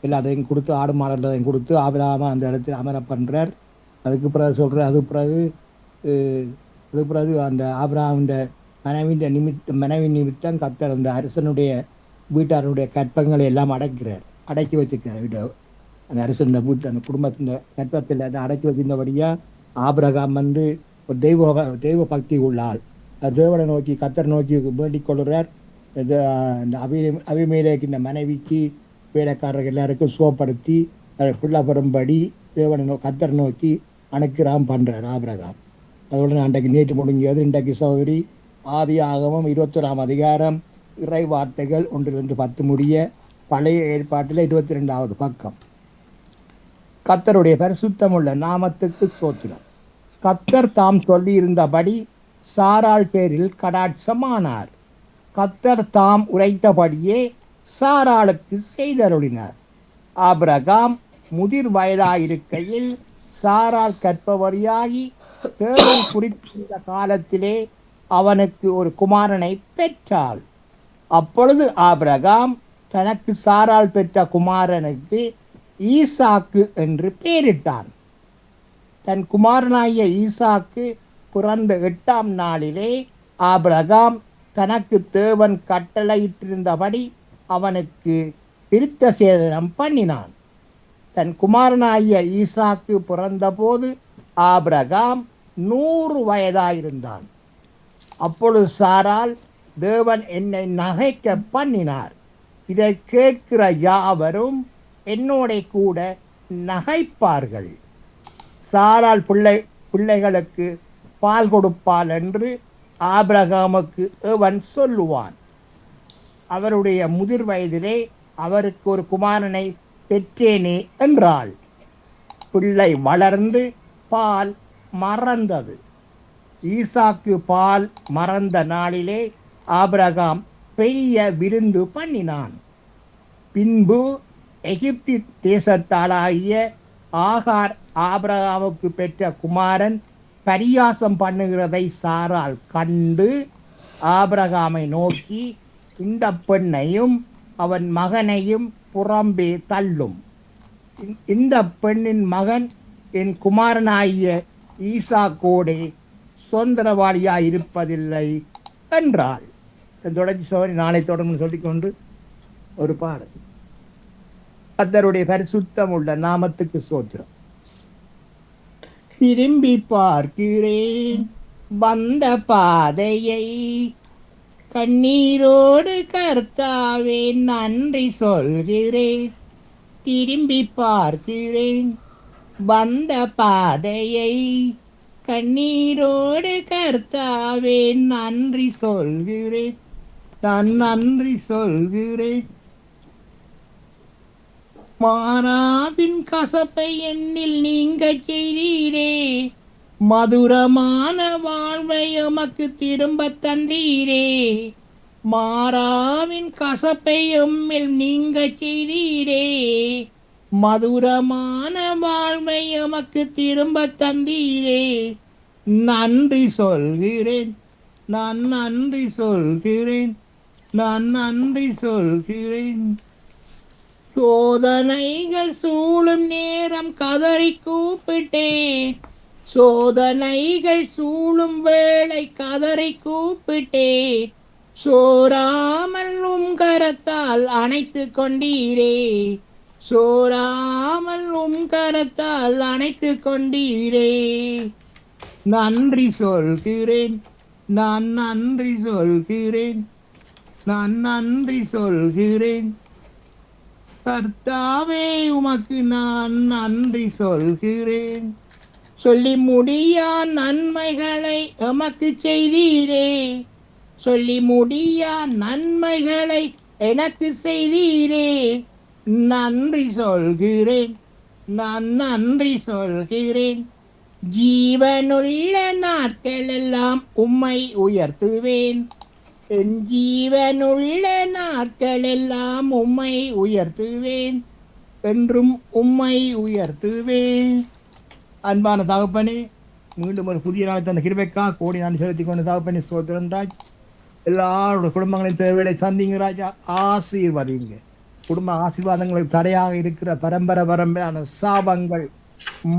எல்லாத்தையும் கொடுத்து ஆடு மாடுகளையும் கொடுத்து ஆபிரகாம அந்த இடத்தில் அமர பண்ணுறார். அதுக்கு பிறகு சொல்கிறார், அதுக்கு பிறகு அந்த ஆபிரகாமுடைய மனைவி நிமித்தம் கர்த்தர் அந்த அரசனுடைய வீட்டாருடைய கற்பங்களை எல்லாம் அடக்கி வச்சுக்கிறார். அந்த அரசன் வீட்டு அந்த குடும்பத்தின் கற்பத்தில் அடக்கி வச்சிருந்தபடியா ஆபிரகாம் வந்து ஒரு தெய்வ பக்தி உள்ளாள். தேவனை நோக்கி கர்த்தரை நோக்கி வேண்டிக் கொள்கிறார். அபிமேலேக்கு இந்த மனைவிக்கு வேலைக்காரர்கள் எல்லாருக்கும் சுகப்படுத்தி பிள்ளை பெறும்படி கர்த்தரை நோக்கி அனுக்கிரகம் பண்றார் ஆபிரகாம். அதோட அன்றைக்கு நேற்று முடிஞ்சது. இன்றைக்கு சகோதரி ஆதியாகமம் 21ஆம் அதிகாரம் இறை வார்த்தைகள் 1-10 முடிய பழைய ஏற்பாட்டில் 22வது பக்கம். கர்த்தருடைய பரிசுத்தமுள்ள நாமத்துக்கு ஸ்தோத்திரம். கர்த்தர் தாம் சொல்லியிருந்தபடி சாராள் பேரில் கடாட்சமானார். கர்த்தர் தாம் உரைத்தபடியே சாராளுக்கு செய்தருளினார். ஆபிரகாம் முதிர் வயதாயிருக்கையில் சாராள் கற்பவரியாகி தேவன் குறித்த காலத்திலே அவனுக்கு ஒரு குமாரனை பெற்றாள். அப்பொழுது ஆபிரகாம் தனக்கு சாராள் பெற்ற குமாரனுக்கு ஈசாக்கு என்று பெயரிட்டான். தன் குமாரனாகிய ஈசாக்கு பிறந்த 8ஆம் நாளிலே ஆபிரகாம் தனக்கு தேவன் கட்டளையிட்டிருந்தபடி அவனுக்கு விருத்த சேதனம் பண்ணினான். தன் குமாரனாகிய ஈசாக்கு பிறந்தபோது ஆபிரகாம் 100 வயதாயிருந்தான். அப்பொழுது சாராள், தேவன் என்னை நகைக்க பண்ணினார், இதை கேட்கிற யாவரும் என்னோட கூட நகைப்பார்கள். சாராள் பிள்ளைகளுக்கு பால் கொடுப்பாள் என்று ஆபிரகாமுக்கு அவன் சொல்லுவான். அவருடைய முதிர் வயதிலே அவருக்கு ஒரு குமாரனை பெற்றேனே என்றாள். பிள்ளை வளர்ந்து பால் மறந்தது. ஈசாக்கு பால் மறந்த நாளிலே ஆபிரகாம் பெரிய விருந்து பண்ணினான். பின்பு எகிப்தி தேசத்தாளாகிய ஆகார் ஆபிரகாமுக்கு பெற்ற குமாரன் பரியாசம் பண்ணுகிறதை சாராள் கண்டு ஆபிரகாமை நோக்கி, இந்த பெண்ணையும் அவன் மகனையும் புறம்பே தள்ளும். இந்த பெண்ணின் மகன் என் குமாரனாகிய ஈசாக்கோடே சுதந்திரவாளியாயிருப்பதில்லை என்றாள். தொடர்ச்சி சோழி நாளை தொடர்ந்து சொல்லிக்கொண்டு ஒரு பாடல். கர்த்தருடைய பரிசுத்தம் உள்ள நாமத்துக்கு ஸ்தோத்திரம். திரும்பி பார்க்கிறேன் வந்த பாதையை, கண்ணீரோடு கர்த்தாவே நன்றி சொல்கிறேன். திரும்பி பார்க்கிறேன் வந்த பாதையை, கண்ணீரோடு கர்த்தாவே நன்றி சொல்கிறேன். நான் நன்றி சொல்கிறேன். மாறாவின் கசப்பை என்னில் நீங்க செய்தீரே, மதுரமான வாழ்வை எமக்கு திரும்ப தந்தீரே. மாறாவின் கசப்பை எம்மில் நீங்க செய்தீரே, மதுரமான வாழ்வை எமக்கு திரும்ப தந்தீரே. நன்றி சொல்கிறேன், நான் நன்றி சொல்கிறேன், நான் நன்றி சொல்கிறேன். சோதனைகள் சூழும் நேரம் கதறி கூப்பிட்டேன், சோதனைகள் சூழும் வேளை கதறி கூப்பிட்டேன். சோராமல் கரத்தால் அணைத்து கொண்டீரே, சோராமல் கரத்தால் அணைத்து கொண்டீரே. நன்றி சொல்கிறேன், நான் நன்றி சொல்கிறேன், நான் நன்றி சொல்கிறேன். கர்த்தாவே உமக்கு நான் நன்றி சொல்கிறேன். சொல்லி முடியா நன்மைகளை எமக்கு செய்தீரே, சொல்லி முடியா நன்மைகளை எனக்கு செய்தீரே. நன்றி சொல்கிறேன், நான் நன்றி சொல்கிறேன். ஜீவனுள்ள நாட்களெல்லாம் உம்மை உயர்த்துவேன். என் ஜீவனுள்ள நாட்களெல்லாம் உம்மை உயர்த்துவேன், என்றும் உம்மை உயர்த்துவேன். அன்பான தகப்பனே, மீண்டும் ஒரு புதிய நாளை தந்த கிருபைக்கா கோடி நான் செலுத்திக் கொண்டு தகப்பனே சோத்திரன் ராஜ். எல்லாரோட குடும்பங்களின் தேவைகளை சந்திங்க ராஜா, ஆசீர்வதிங்க. குடும்ப ஆசீர்வாதங்களுக்கு தடையாக இருக்கிற பரம்பரையான சாபங்கள்,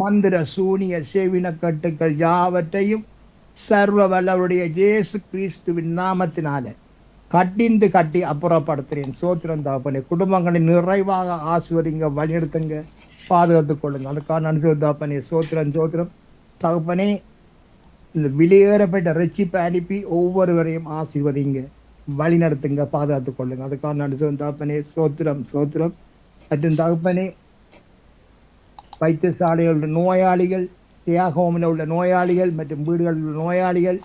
மந்திர சூனிய சேவின கட்டுக்கள் யாவற்றையும் சர்வ வல்லவருடைய இயேசு கிறிஸ்துவின் நாமத்தினால கட்டி அப்புறப்படுத்துறேன். சோத்திரம் தகப்பனே, குடும்பங்களை நிறைவாக ஆசீர்வதிங்க, வழிநடத்துங்க, பாதுகாத்துக் கொள்ளுங்க. அதுக்காக நன்றி தகப்பனே. சோத்திரம் தகப்பனே, இந்த வெளியேறப்பட்ட ரட்சிப்பை அனுப்பி ஒவ்வொருவரையும் ஆசீர்வதிங்க, வழி நடத்துங்க, பாதுகாத்துக் கொள்ளுங்க. அதுக்காக நன்றி தகப்பனே. சோத்திரம் மற்றும் தகப்பனே, வைத்தியசாலையில் நோயாளிகள், தியாகோமில் உள்ள நோயாளிகள் மற்றும் வீடுகளில் உள்ள நோயாளிகள்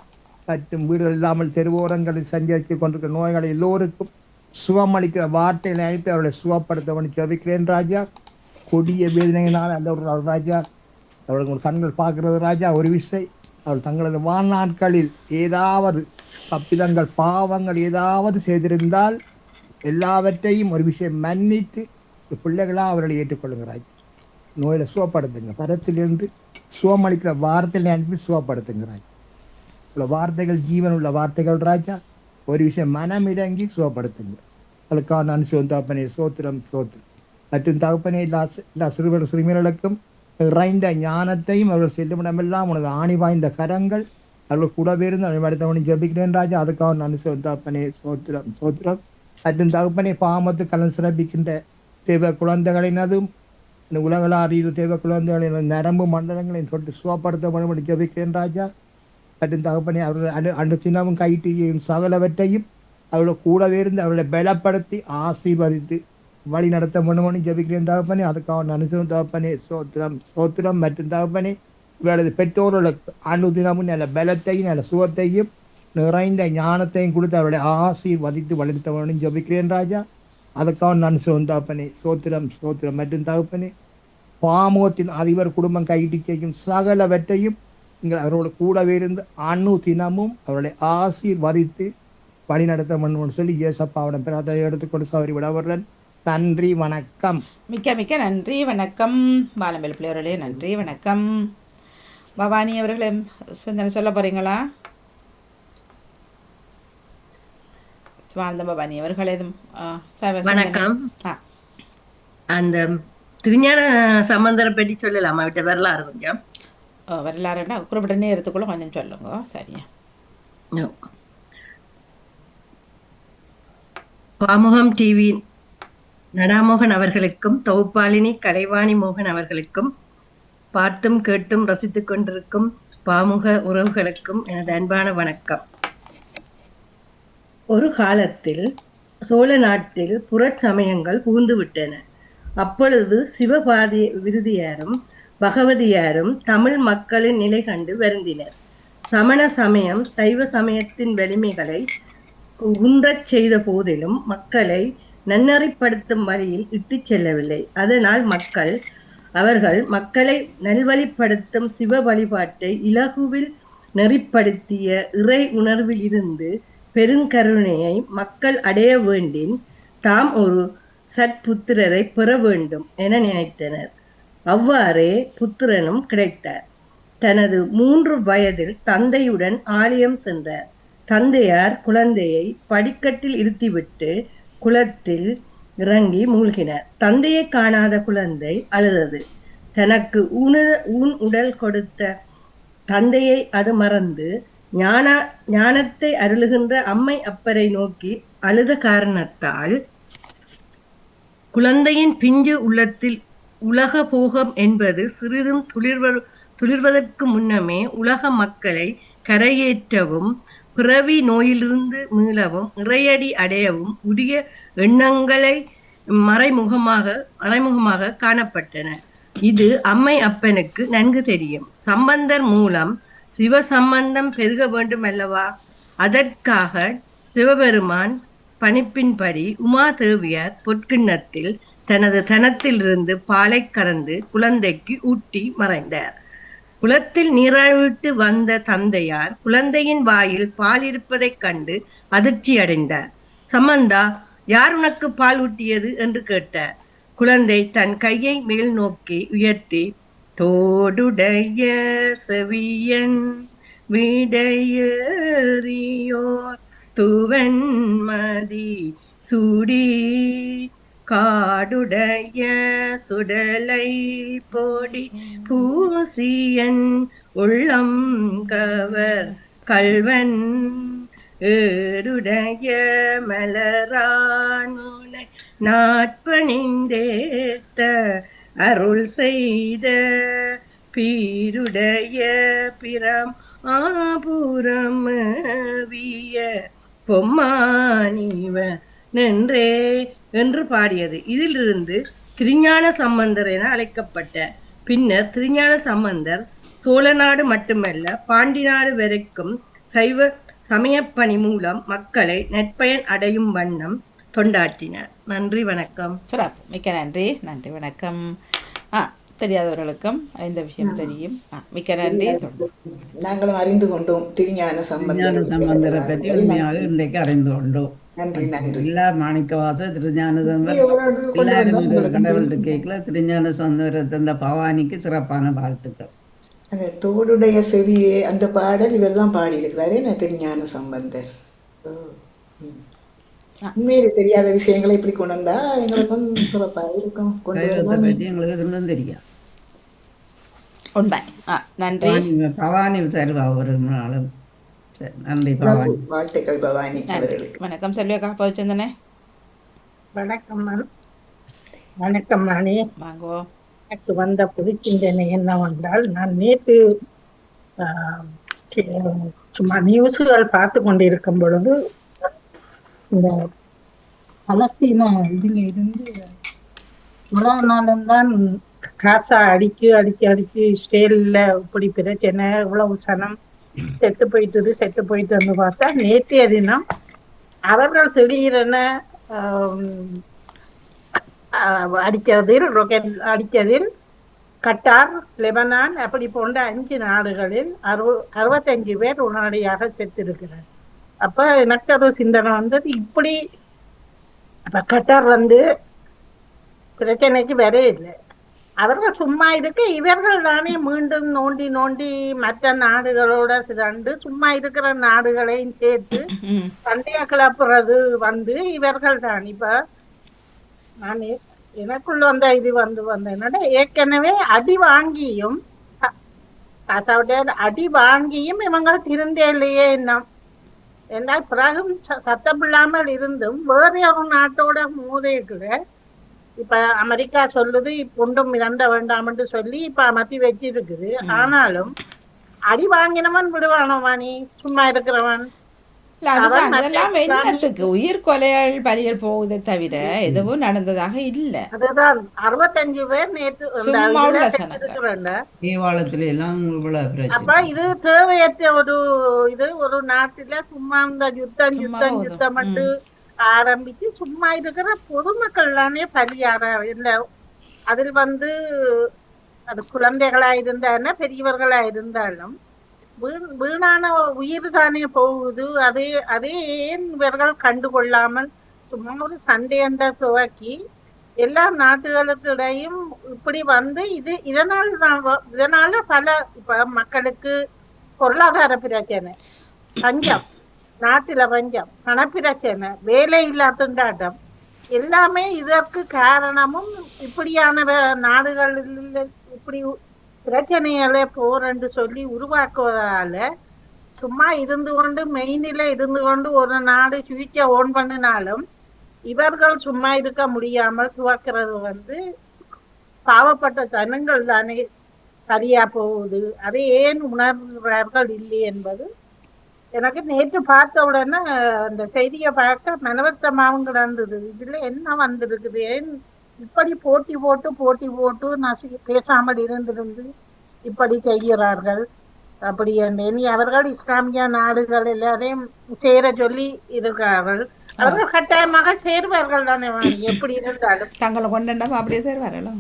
மற்றும் வீடுகள் இல்லாமல் தெருவோரங்களில் சஞ்சரித்துக் கொண்டிருக்கிற நோயாளிகள் எல்லோருக்கும் சுகம் அளிக்கிற வார்த்தைகளை அனுப்பி அவர்களை சுகப்படுத்த ஜெபிக்கிறேன் ராஜா. கொடிய வேதனையினால் அந்த ஒரு ராஜா, அவர்கள் கண்கள் பார்க்கிறது ராஜா. ஒரு விஷயம், அவர்கள் தங்களது வாழ்நாட்களில் ஏதாவது தப்பிதங்கள், பாவங்கள் ஏதாவது செய்திருந்தால் எல்லாவற்றையும் ஒரு விஷயம் மன்னித்து பிள்ளைகளாக அவர்களை ஏற்றுக்கொள்ளுங்க ராஜா. நோயில சுகப்படுத்துங்க, பரத்திலிருந்து சுகமளிக்கிற வார்த்தைகளை அனுப்பி சுகப்படுத்துங்க ராஜா. உள்ள வார்த்தைகள் ஜீவன் உள்ள வார்த்தைகள் ராஜா. ஒரு விஷயம் மனமிறங்கி சுகப்படுத்துங்க. அதுக்காக நான் தகப்பனே சோத்திரம் மற்றும் தகப்பனே, எல்லா சிறுவர் சிறுமிகளுக்கும் இறைந்த ஞானத்தையும் அவர்கள் செல்லுமிடமெல்லாம் உனது ஆணி வாய்ந்த கரங்கள் அவர்கள் கூடவே இருந்து அடுத்தவனை ஜபிக்கிறேன் ராஜா. அதுக்காக நான் தகப்பனே சோத்திரம் மற்றும் தகப்பனே, பாமத்து கலன் சிறப்பிக்கின்ற தேவ குழந்தைகளினதும் இந்த உலகளாரிய தேவ குழந்தைகளின் நரம்பு மண்டலங்களை தொட்டு சுகப்படுத்த வேண்டும் ஜபிக்கிறேன் ராஜா. மற்றும் தகப்பனே, அவர்கள் அன்று தினமும் கைட்டு சகலவற்றையும் அவர்கள் கூடவே இருந்து அவர்களை பலப்படுத்தி ஆசீர்வதித்து வழி நடத்த வேண்டும் ஜபிக்கிறேன் தகப்பனே. அதுக்காக நன்றி தகப்பனே. சோத்திரம் மற்றும் தகப்பனே, இவரது பெற்றோர்களுக்கு அன்று தினமும் நல்ல பலத்தையும் நல்ல சுகத்தையும் நிறைந்த ஞானத்தையும் கொடுத்து அவர்களை ஆசீர்வதித்து வளர்த்த வேண்டும் ஜபிக்கிறேன் ராஜா. அதுக்காக நன்றி தகப்பனே. சோத்திரம் மற்றும் தகப்பனே, பாமோத்தின் அதிபர் குடும்பம் கைட்டு செய்யும் சகலவற்றையும் நீங்கள் அவரோட கூடவே இருந்து அணு தினமும் அவர்களை ஆசீர்வதித்து வழி நடத்த வேண்டும் சொல்லி இயேசப்பாவிடம் பிரார்த்தனை எடுத்துக்கொண்டு சௌரி விடவர்றன். நன்றி, வணக்கம். மிக்க நன்றி, வணக்கம். பாலம்பேல் பிள்ளையவர்களே, நன்றி, வணக்கம். பவானி அவர்களே, சிந்தனை சொல்ல போறீங்களா? சுவானந்த பவானி அவர்களே, வணக்கம். அந்த திருஞான சம்பந்தரை பற்றி சொல்லலாமா? விட்ட வரலாறு கொஞ்சம் வரலாறுன்னா குறிப்பிட்ட நேரத்துக்குள்ள கொஞ்சம் சொல்லுங்க. சரியா? பாமுகம் டிவி நடாமோகன் அவர்களுக்கும் தொகுப்பாளினி கலைவாணி மோகன் அவர்களுக்கும் பார்த்தும் கேட்டும் ரசித்துக் கொண்டிருக்கும் பாமுக உறவுகளுக்கும் எனது அன்பான வணக்கம். ஒரு காலத்தில் சோழ நாட்டில் புறச்சமயங்கள் புகுந்து விட்டன. அப்பொழுது சிவபாதி விருதியாரும் பகவதியாரும் தமிழ் மக்களின் நிலை கண்டு வருந்தினர். சமண சமயம் சைவ சமயத்தின் வலிமைகளை உந்தச் செய்த போதிலும் மக்களை நன்னறிப்படுத்தும் வழியில் இட்டு செல்லவில்லை. அதனால் அவர்கள் மக்களை நல்வழிப்படுத்தும் சிவ வழிபாட்டை இலகுவில் நெறிப்படுத்திய இறை உணர்வில் இருந்து பெருங்கருணையை மக்கள் அடைய வேண்டின் தாம் ஒரு சற்புத்திரரை பெற வேண்டும் என நினைத்தனர். அவ்வாறே புத்திரனும் கிடைத்தார். தனது 3 வயதில் தந்தையுடன் ஆலயம் சென்றார். தந்தையார் குழந்தையை படிக்கட்டில் இருத்திவிட்டு குளத்தில் இறங்கி மூழ்கினார். தந்தையை காணாத குழந்தை அழுதது. தனக்கு ஊன் உடல் கொடுத்த தந்தையை அது மறந்து ஞானத்தை அருளுகின்ற அம்மை அப்பரை நோக்கி அழுத காரணத்தால் குழந்தையின் பிஞ்சு உள்ளத்தில் உலக போகம் என்பது சிறிதும் துளிர்வதற்கு முன்னமே உலக மக்களை கரையேற்றவும் பிறவி நோயிலிருந்து மீளவும் இறையடி அடையவும் உரிய எண்ணங்களை மறைமுகமாக காணப்பட்டன. இது அம்மை அப்பனுக்கு நன்கு தெரியும். சம்பந்தர் மூலம் சிவ சம்பந்தம் பெருக வேண்டும் அல்லவா? அதற்காக சிவபெருமான் பணிப்பின்படி உமாதேவியார் பொற்கிண்ணத்தில் தனது தனத்திலிருந்து பாலை கறந்து குழந்தைக்கு ஊட்டி மறைந்தார். குளத்தில் நீராடிவிட்டு வந்த தந்தையார் குழந்தையின் வாயில் பால் இருப்பதைக் கண்டு அதிர்ச்சி அடைந்தார். சம்பந்தா, யார் உனக்கு பால் ஊட்டியது என்று கேட்டார். குழந்தை தன் கையை மேல் நோக்கி உயர்த்தி, தோடுடைய செவியன் விடையேறியோர் துவன்மதி சூடி காடுடைய சுடலை போடி பூசியன் உள்ளம் கவர் கல்வன் ஏடுடைய மலரானுனை நாட்பணிந்தேத்த அருள் செய்த பீருடைய பிரம் ஆபுரமவிய பொம்மானிவ நின்றே என்று பாடியது. இதிலிருந்து திருஞான சம்பந்தர் என அழைக்கப்பட்ட பின்னர் திருஞான சம்பந்தர் சோழ நாடு மட்டுமல்ல பாண்டி நாடு வரைக்கும் சைவ சமயப்பணி மூலம் மக்களை நற்பயன் அடையும் வண்ணம் தொண்டாற்றினார். நன்றி, வணக்கம். சிறப்பு, மிக்க நன்றி. நன்றி, வணக்கம். தெரியாதவர்களுக்கும் இந்த விஷயம் தெரியும். மிக்க நன்றி. நாங்களும் அறிந்து கொண்டோம் திருஞான சம்பந்தரை பற்றி உண்மையாக இன்றைக்கு அறிந்து கொண்டோம். நன்றி நன்றி. எல்லா மாணிக்கவாச திருஞான சம்பந்தர் எல்லாரும் கடவுள் கேட்கல. திருஞான சம்பந்தர் இந்த பவானிக்கு சிறப்பான வாழ்த்துக்கள். அந்த தோடுடைய செவியே அந்த பாடல் இவர் தான் பாடியிருக்கிறாரு. நான் திருஞான சம்பந்தர். உண்மையிலே தெரியாத விஷயங்களை இப்படி கொண்டு வந்தா எங்களுக்கும் சிறப்பாக இருக்கும். கைவத்தை பற்றி எங்களுக்கு இன்னும் தெரியும். உண்மை. நன்றி. பவானி தருவா ஒரு நாளும். நன்றி பவானி. வாழ்த்துக்கள் பவானி அவர்களுக்கு. வணக்கம் செல்வியா காப்பா வச்சிருந்தனே. வணக்கம் வணக்கம். நானே வாங்கோ. எனக்கு வந்த புதுச்சிந்தனை என்னவென்றால், நான் நேற்று சும்மா நியூஸுகள் பார்த்து கொண்டிருக்கும் பொழுது இந்த பலஸ்தீன இதில் இருந்து இவ்வளவு நாளும் தான் காசா அடிச்சு இஸ்ரேல்ல இப்படி பிரச்சனை, இவ்வளவு சனம் செத்து போயிட்டு பார்த்தா நேற்றைய தினம் அவர்கள் திடீரென அடித்ததில் ராக்கெட் அடித்ததில் கட்டார், லெபனான் அப்படி போன்ற 5 நாடுகளில் 65 பேர் உடனடியாக செத்திருக்கிறார். அப்ப எனக்கு அது சிந்தனை வந்தது, இப்படி அப்ப கட்டார் பிரச்சனைக்கு வர இல்லை, அவர்கள் சும்மா இருக்க இவர்கள் தானே மீண்டும் நோண்டி மற்ற நாடுகளோட சிறண்டு சும்மா இருக்கிற நாடுகளையும் சேர்த்து சண்டையை கிளப்புறது இவர்கள் தான். இப்ப நான் எனக்குள்ள வந்த இது என்னோட ஏற்கனவே அடி வாங்கியும் இவங்க திருந்தே இல்லையே என்றால் பிறகும் சத்தமில்லாமல் இருந்தும் வேற ஒரு நாட்டோட மோதைக்குள்ள இப்ப அமெரிக்கா சொல்லுது ஒன்றும் இறண்ட வேண்டாம் என்று சொல்லி இப்ப அமர்த்தி வச்சிருக்குது. ஆனாலும் அடி வாங்கினவன் விடுவானோ வாணி, சும்மா இருக்கிறவன்? அதெல்லாம் என்னத்துக்கு உயிர் கொலைகள் பலிகள் போகுதே தவிர எதுவும் நடந்ததாக இல்ல. அதுதான் 65 பேர் நேற்று. அப்ப இது தேவையற்ற ஒரு நாட்டுல சும்மா இந்த யுத்தம் மட்டும் ஆரம்பிச்சு சும்மா இருக்கிற பொதுமக்கள் தானே பலியாற இல்ல. அதில் அது குழந்தைகளா இருந்தாலும் பெரியவர்களா இருந்தாலும் வீணான உயிர் தானே போகுது. அதே ஏன் இவர்கள் கண்டுகொள்ளாமல் சும்மா ஒரு சண்டையண்ட துவக்கி எல்லா நாட்டுகளுக்கிடையும் இப்படி இதனால பல இப்ப மக்களுக்கு பொருளாதார பிரச்சனை, பஞ்சம், நாட்டுல பஞ்சம், பணப்பிரச்சனை, வேலை இல்லா திண்டாட்டம் எல்லாமே இதற்கு காரணமும் இப்படியான நாடுகளில் இப்படி பிரச்சனைகளை போர் என்று சொல்லி உருவாக்குவதால சும்மா இருந்து கொண்டு மெயினில இருந்து கொண்டு ஒரு நாடு சுவிட்சை ஓன் பண்ணினாலும் இவர்கள் சும்மா இருக்க முடியாமல் துவக்கிறது பாவப்பட்ட ஜனங்கள் தானே சரியா போகுது. அதை ஏன் உணர்கிறார்கள் இல்லை என்பது எனக்கு நேற்று பார்த்த உடனே அந்த செய்தியை பார்க்க மனவர்த்தமாகவும் கிடந்தது. இதுல என்ன வந்திருக்குது, ஏன் இப்படி போட்டி போட்டு பேசாமல் இருந்து இப்படி செய்கிறார்கள் அப்படி இனி அவர்கள் இஸ்லாமிய நாடுகள் எல்லாரையும் சேர சொல்லி இருக்கிறார்கள். அவர்கள் கட்டாயமாக சேருவார்கள் தானே வாணி, எப்படி இருந்தாலும். தங்களை கொண்டுண்டா அப்படியே சேருவாரല്ലോ.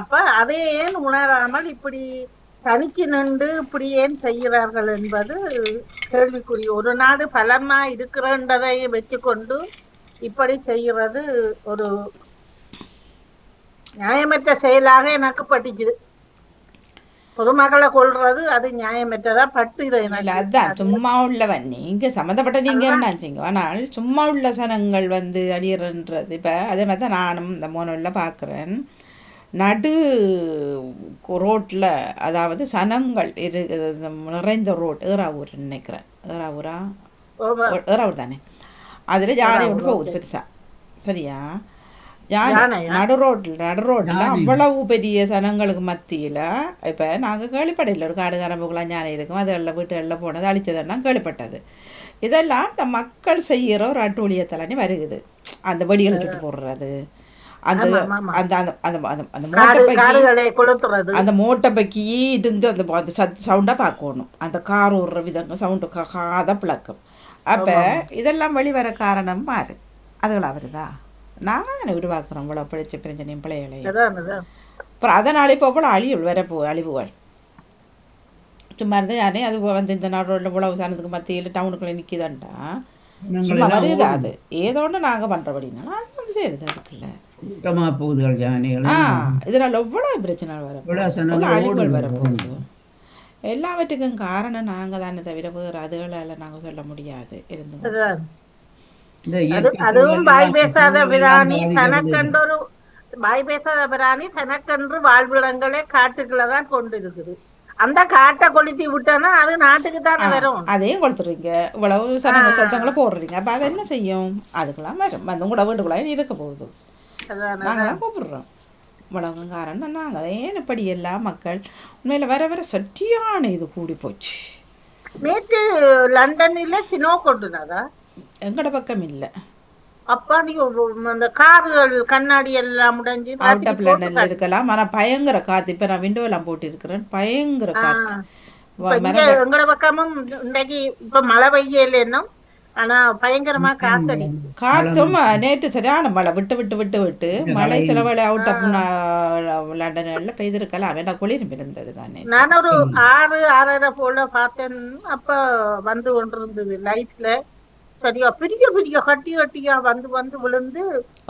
அப்ப அதை ஏன் உணராமல் இப்படி தனிச்சு நின்று இப்படி ஏன் செய்கிறார்கள் என்பது கேள்விக்குறி. ஒரு நாடு பலமா இருக்கிறன்றதை வச்சுக்கொண்டு இப்படி செய்கிறது ஒரு நியாயமற்ற செயலாக எனக்கு பட்டுச்சுது. பொதுமக்களை கொள்றது அது நியாயமற்றதா பட்டு இதை இல்லை அதுதான் சும்மா உள்ளவன் நீங்கள் சம்மந்தப்பட்ட நீங்கள் நினச்சிங்க. ஆனால் சும்மா உள்ள சனங்கள் வந்து அழியறன்றது. இப்போ அதே மாதிரி தான் நானும் இந்த மோனில் பார்க்குறேன். நடு ரோட்டில் அதாவது சனங்கள் நிறைந்த ரோட் ஏறாவூர் நினைக்கிறேன். ஏறாவூர் தானே. அதில் யானை விட்டு போகுது பெருசாக. சரியா? யானை நடு ரோட்டில் அவ்வளவு பெரிய சனங்களுக்கு மத்தியில் இப்போ நாங்கள் கேள்விப்படையில் ஒரு காடு கரம்புக்குலாம் யானை இருக்கும். அதெல்லாம் வீட்டுகளில் போனது அழிச்சதெல்லாம் கேள்விப்பட்டது. இதெல்லாம் இந்த மக்கள் செய்கிற ஒரு அட்டூழியத்தலானே வருகுது. அந்த வெடிகளை சுட்டு போடுறது, அந்த அந்த அந்த அந்த அந்த அந்த மோட்டைப்பைக்கு இருந்து அந்த சவுண்டாக பார்க்கணும். அந்த கார் ஓடுற விதங்க சவுண்டு காதை பிளக்கும். அப்போ இதெல்லாம் வெளிவர காரணம் மாறு அதுகளா வருதா? நாங்கள் தானே உருவாக்குறோம் இவ்வளோ பிடிச்ச பிரச்சனையும் பிள்ளைகளையும். அப்புறம் அதனால இப்போ அவ்வளோ அழிவுகள் சும்மா இருந்து யானே அது வந்து இந்த நாடோட உழவு சாணத்துக்கு மத்தியில் டவுனுக்குள்ளே நிற்கிதான்டா சும்மா வருது. அது ஏதோன்னு நாங்கள் பண்ணுறபடினாலும் அது வந்து சேருது அதுக்குள்ள போகுதுகள் யானைகள். இதனால் எவ்வளோ பிரச்சனை அழிவுகள் வரப்போகுது. எல்லாவற்றுக்கும் காரணம் நாங்கள் தானே தவிர வேறு அதுகளால் நாங்கள் சொல்ல முடியாது. இருந்து அதுவும் வாய் பேசாத பிராணி தனக்கென்று தனக்கென்று வாழ்விடங்களே காட்டுக்குள்ளதான் கொண்டு இருக்குது. அந்த காட்டை கொளுத்தி விட்டோன்னா அது நாட்டுக்கு தானே வரும். அதையும் கொளுத்துறீங்க, இவ்வளவு சத்தங்களை போடுறீங்க. அப்போ அதை என்ன செய்யும்? அதுக்கெல்லாம் வரும். அந்த கூட வீட்டுக்குள்ளாயும் இருக்க போகுது. நாங்கள் தான் கூப்பிடுறோம். இவ்வளவு காரணம் நாங்கள் அதே இப்படி எல்லா மக்கள் உண்மையில் வர வர சட்டியான இது கூடி போச்சு. நேற்று லண்டனில் சினோ கொண்டுனதா எங்கட பக்கம் இல்லை. அப்பா நீ அந்த கார்கள் கண்ணாடி எல்லாம் முடிஞ்சு அவுட் ஆஃப் லண்டன்ல இருக்கலாம். ஆனால் பயங்கர காற்று. இப்போ நான் விண்டோ எல்லாம் போட்டு இருக்கிறேன். பயங்கர காற்று. எங்கட பக்கமும் இன்றைக்கு இப்ப மழை பெய்யல இன்னும், ஆனா பயங்கரமா காத்தடி காத்தும். நேற்று சரியான மழை விட்டு விட்டு விட்டு விட்டு மழை சில வேலை அவுட் ஆஃப் லண்டன்ல பெய்திருக்கலாம். வேண்டாம் குளிரும் இருந்தது தானே. நான் ஒரு 6:30 போல பார்த்தேன். அப்ப வந்து கொண்டிருந்தது லைட்ல சரியா பெரிய பெரிய கட்டியா வந்து வந்து விழுந்து.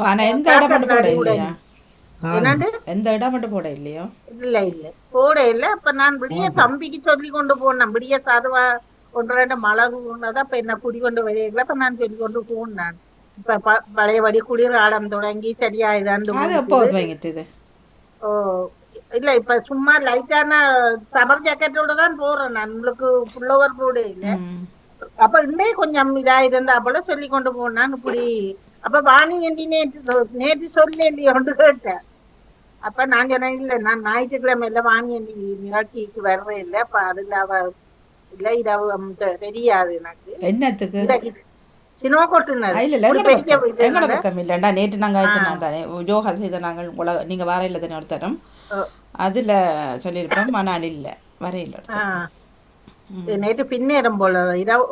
ஆனா எந்த இடம் மட்டும் போட இல்லையா? எந்த இடம் மட்டும் போட இல்லையோ? இல்ல போட இல்ல. அப்ப நான் விடிய தம்பிக்கு சொல்லி கொண்டு போனேன். விடிய சாதுவா 1-2 மழை கூடதான் இப்ப என்ன குடி கொண்டு வரீங்களா? இப்ப நான் சொல்லி கொண்டு போனேன். இப்ப பழையபடி குளிர் காலம் தொடங்கி சரியா இதாண்டு வாங்கிட்டு. ஓ இல்ல இப்ப சும்மா லைட்டான சமர் ஜாக்கெட்டோட தான் போறேன் நான். உங்களுக்கு புல்லோவர் போட இல்ல. அப்ப இன்னே கொஞ்சம் இதா இருந்தா போல சொல்லி கொண்டு போனான் இப்படி. அப்ப வாணி ஏண்டி நேற்று சொல்ல இல்லையோன்னு கேட்டேன். அப்ப நான் சொன்னேன் இல்ல நான் ஞாயிற்றுக்கிழமை இல்ல வாணி ஏண்டி நிகழ்ச்சிக்கு வர்றேன் இல்ல. அப்ப அதுல அவ இல்ல இது தெரியாது எனக்கு என்னத்துக்கு சினோ கொட்டுனது. எங்கட பக்கம் இல்லைண்டா. நேற்று நாங்கள் தானே யோகா செய்த நாங்கள் நீங்க வர இல்லை தானே ஒருத்தரும் அதுல சொல்லியிருப்போம். ஆனால் இல்லை வரையில் நேற்று பின்னேறம் போல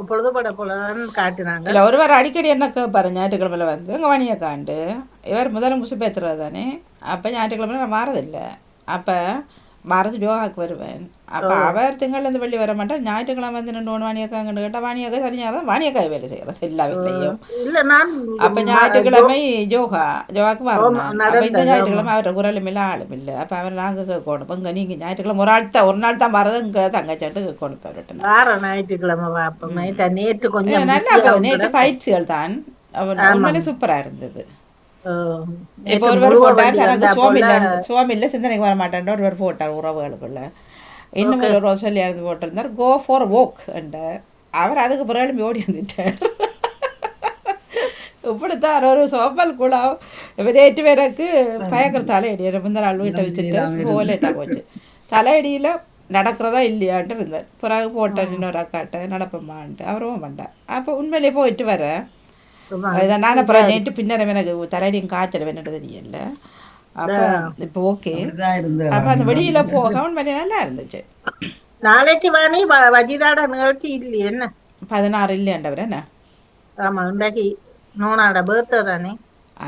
பொழுதுபட போலதான் காட்டுனாங்க. இல்லை ஒருவர் அடிக்கடி என்ன கேட்பாரு ஞாயிற்றுக்கிழமையில வந்து எங்கள் வாணியை காண்டு இவர் முதல்ல முசு பேசுறது தானே. அப்போ ஞாயிற்றுக்கிழமை நான் மாறதில்லை. அப்போ மறந்து யோகாவுக்கு வருவேன். அப்போ அவர் திங்கள்லேருந்து வெள்ளி வர மாட்டேன். ஞாயிற்றுக்கிழமை வந்து 2 வாணியக்காங்கன்னு கேட்டால் வாணியக்கா சரியாக வாணியக்காய் வேலை செய்கிறது எல்லா வீட்லையும். அப்போ ஞாயிற்றுக்கிழமை யோகாவுக்கு வரணும். அப்போ இந்த ஞாயிற்றுக்கிழமை அவரை குரலும் இல்லை ஆளும் இல்லை. அப்போ அவர் நாங்கள் கேட்கணும். இங்கே நீங்கள் ஞாயிற்றுக்கிழமை ஒரு நாள் தான் வரது இங்கே தங்கச்சாட்டு கேட்கணும். நல்லா நேற்று பயிற்சிகள் தான் உண்மையிலே சூப்பராக இருந்தது. இப்போ ஒருவர் போட்டார் தனக்கு சுவாமியில் சிந்தனைக்கு வர மாட்டேன் ஒருவர் போட்டார் உறவுகளுக்குள்ள. இன்னும் ஒரு சொல்லி இருந்து போட்டிருந்தார் கோ ஃபார் வோக் என்றார். அவர் அதுக்கு பிறகு ஓடி வந்துட்டார். இப்படித்தான் ஒரு சோப்பல் குழாம் நேற்று பேருக்கு பயக்கிற தலையடி முந்தின நாள் வீட்டை வச்சுட்டு போலேட்டாக போச்சு. தலையடியில் நடக்கிறதா இல்லையான்ட்டு இருந்தார். பிறகு போட்டேன் இன்னொரு அக்காட்ட நடப்பம்மான்ட்டு அவரும் வேண்டாம். அப்போ உண்மையிலே போயிட்டு வரேன். நான் அப்புறம் நேற்று பின்னர் எனக்கு தலையடியும் காய்ச்சல் வேணுட்டு தெரியல. அப்போ இப்போ ஓகே. அப்போ அந்த வெளியில் போக உண்மையிலே நல்லா இருந்துச்சு. நாளைக்கு வாணி வஜிதாட நிகழ்ச்சி இல்லையே என்ன? 16 இல்லையாண்டவர் என்ன? ஆமா, இன்றைக்கு நோனாட பர்த்டே தானே.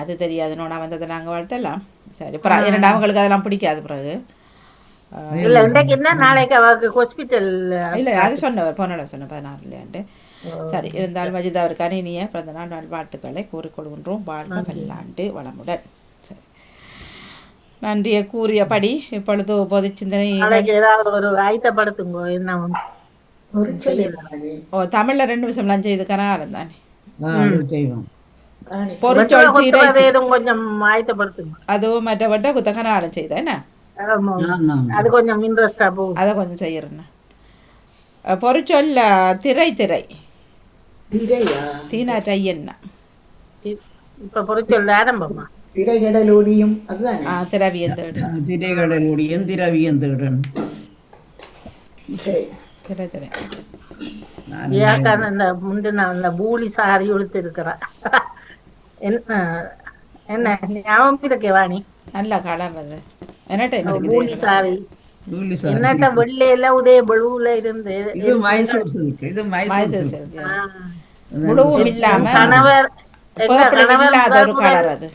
அது தெரியாது, நோனா வந்ததை நாங்கள் வாழ்த்தலாம். சரி, இரண்டு அவங்களுக்கு அதெல்லாம் பிடிக்காது. பிறகு இல்ல இன்றைக்கு என்ன, நாளைக்கு அவருக்கு ஹாஸ்பிட்டல். இல்லை, அது சொன்னவர் போனோட சொன்ன 16 இல்லையாண்டு. சரி, இருந்தாலும் வஜிதா அவருக்கான இனிய பிறந்த நாள் வாழ்த்துக்களை கூறிக்கொள்கின்றோம். வாழ்க பல்லாண்டு வளமுடன். சரி, நன்றியை கூறியபடி இப்பொழுது பொது சிந்தனை. நாளைக்கு ஏதாவது ஒரு ஆயத்தப்படுத்துங்க. என்ன ஒரு சொல்லிடுறாங்க. தமிழ்ல 2 நிமிஷம்லாம் செய்து கனகாலம் தானே. அது செய்வோம். பொறிச்சொல் தீரை கொஞ்சம் ஆயத்தப்படுத்துங்க. அதுவும் மற்றவட்ட குத்த கனகாலம் செய்த என்ன, அது கொஞ்சம் இன்ட்ரெஸ்டா போகும். அதை கொஞ்சம் செய்யறேன். பொறிச்சொல் திரை திரை தீனாற்ற ஐயன்னா. இப்ப பொறிச்சொல் ஆரம்பமா திரைகடலோடியும் அதுதானே. திரவியந்தேடு திரைகடலுடைய திரவியந்தேடன். சரி, திரை திரை. அந்த முந்தின அந்த பூலி சாரி உடுத்து இருக்கிறா. என்ன ஞாபகம் இருக்கே வாணி? நல்ல கலர் அது. என்ன பூலி சாரி என்னட்ட வெள்ளையில உதய பழுவுல இருந்து. இது மைசூர் சில்க். இது மைசூர் சில்க். முழுவும் இல்லாம கணவர் ஒரு கலர் அது.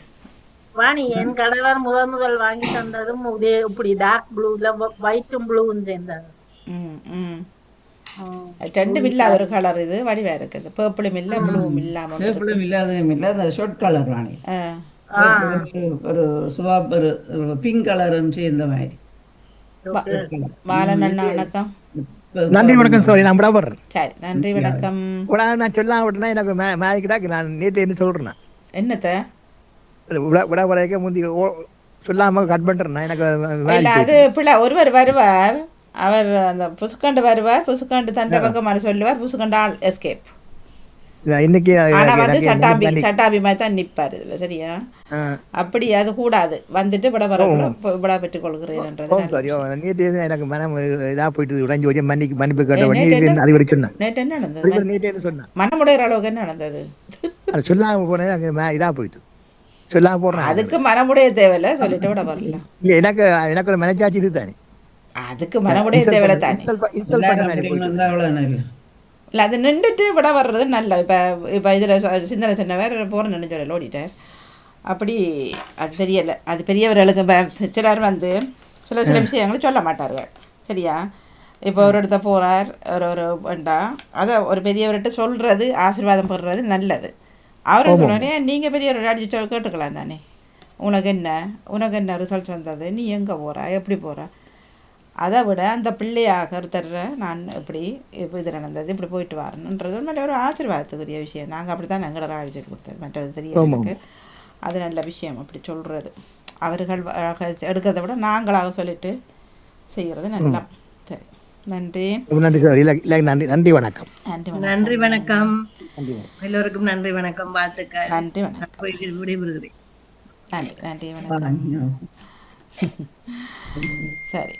வாணி என் கணவர் முதல் வாங்கி தந்ததும் உதய இப்படி டார்க் ப்ளூல ஒயிட்டும் ப்ளூவும் சேர்ந்தது. ரெண்டும் இல்லாத ஒரு கலர். இது வடிவா இருக்குது. பர்பிளும் இல்ல, ப்ளூவும் இல்லாம. பர்பிளும் இல்லாததும் இல்லை, அந்த ஷார்ட் கலர் வாணி. ஒரு சிவப்பு, ஒரு பிங்க் கலரும் சேர்ந்த மாதிரி. பாலன் அண்ணா வணக்கம். நன்றி வணக்கம். சாரி, நான் விடப்படுறேன். சரி, நன்றி வணக்கம். நான் சொல்லாம விட்டேன்னா எனக்கு மேய்க்கிட்டா நான் நேற்று என்ன சொல்றேன். என்னத்த விட முந்தி சொல்லாம கட் பண்றேன் எனக்கு. அது பிள்ளை ஒருவர் வருவார், அவர் அந்த புசுக்கண்டு வருவார், புசுக்கண்டு தண்டை பக்கமான சொல்லுவார், புசுக்கண்டு ஆள் எஸ்கேப். இன்னைக்கு ஆனா வந்து சட்டாபி மாதிரி தான் நிற்பார் இதுல. சரியா? அப்படி அது கூடாது. வந்துட்டு விட பெற்றுக் கொள்கிறேன்ன்றது. எனக்கு மனம் இதா போயிட்டு உடைஞ்சு போய் மன்னிப்பு கேட்ட அது வரைக்கும் நேற்று என்ன நடந்தது? சொன்னேன் மனமுடைகிற அளவுக்கு என்ன நடந்தது? அது சொல்லாம போனேன், இதா போயிட்டு சொல்லாம போடுறேன். அதுக்கு மனமுடைய தேவையில்ல, சொல்லிட்டு விட வரலாம். இல்ல, எனக்கு ஒரு மனச்சாட்சி இதுதானே. அதுக்கு மனமுடைய தேவையில்ல தானே. இல்லை, அது நின்றுட்டு விட வர்றது நல்ல. இப்போ இதில் சிந்தனை சொன்னவர் போகிற நின்று சொல்ல ஓடிட்டார். அப்படி அது தெரியலை. அது பெரியவர்களுக்கு சிலர் வந்து சில விஷயங்களை சொல்ல மாட்டார்கள். சரியா? இப்போ ஒரு இடத்த போகிறார், ஒரு வேண்டாம், அதை ஒரு பெரியவர்கிட்ட சொல்கிறது, ஆசீர்வாதம் பெறுறது நல்லது. அவரை சொன்னோடனே நீங்கள் பெரியவர் அடிச்சு கேட்டுக்கலாம் தானே. உனக்கு என்ன ரிசல்ட்ஸ் வந்தது, நீ எங்கே போகிறா, எப்படி போகிறா. அதை விட அந்த பிள்ளையாக ஒருத்தர் நான் இப்படி இப்போ இது நடந்தது, இப்படி போயிட்டு வரணுன்றது நல்ல ஒரு ஆசீர்வாதத்துக்குரிய விஷயம். நாங்கள் அப்படி தான் எங்களை ராவிட்டு கொடுத்தது. மற்றது தெரியவங்களுக்கு அது நல்ல விஷயம். அப்படி சொல்கிறது அவர்கள் எடுக்கிறத விட நாங்களாக சொல்லிட்டு செய்கிறது நல்லா. சரி, நன்றி. நன்றி சார். நன்றி வணக்கம். நன்றி வணக்கம். எல்லோருக்கும் நன்றி வணக்கம், வாழ்த்துக்கள். நன்றி வணக்கம். விடைபெறுகிறேன். நன்றி வணக்கம். சரி.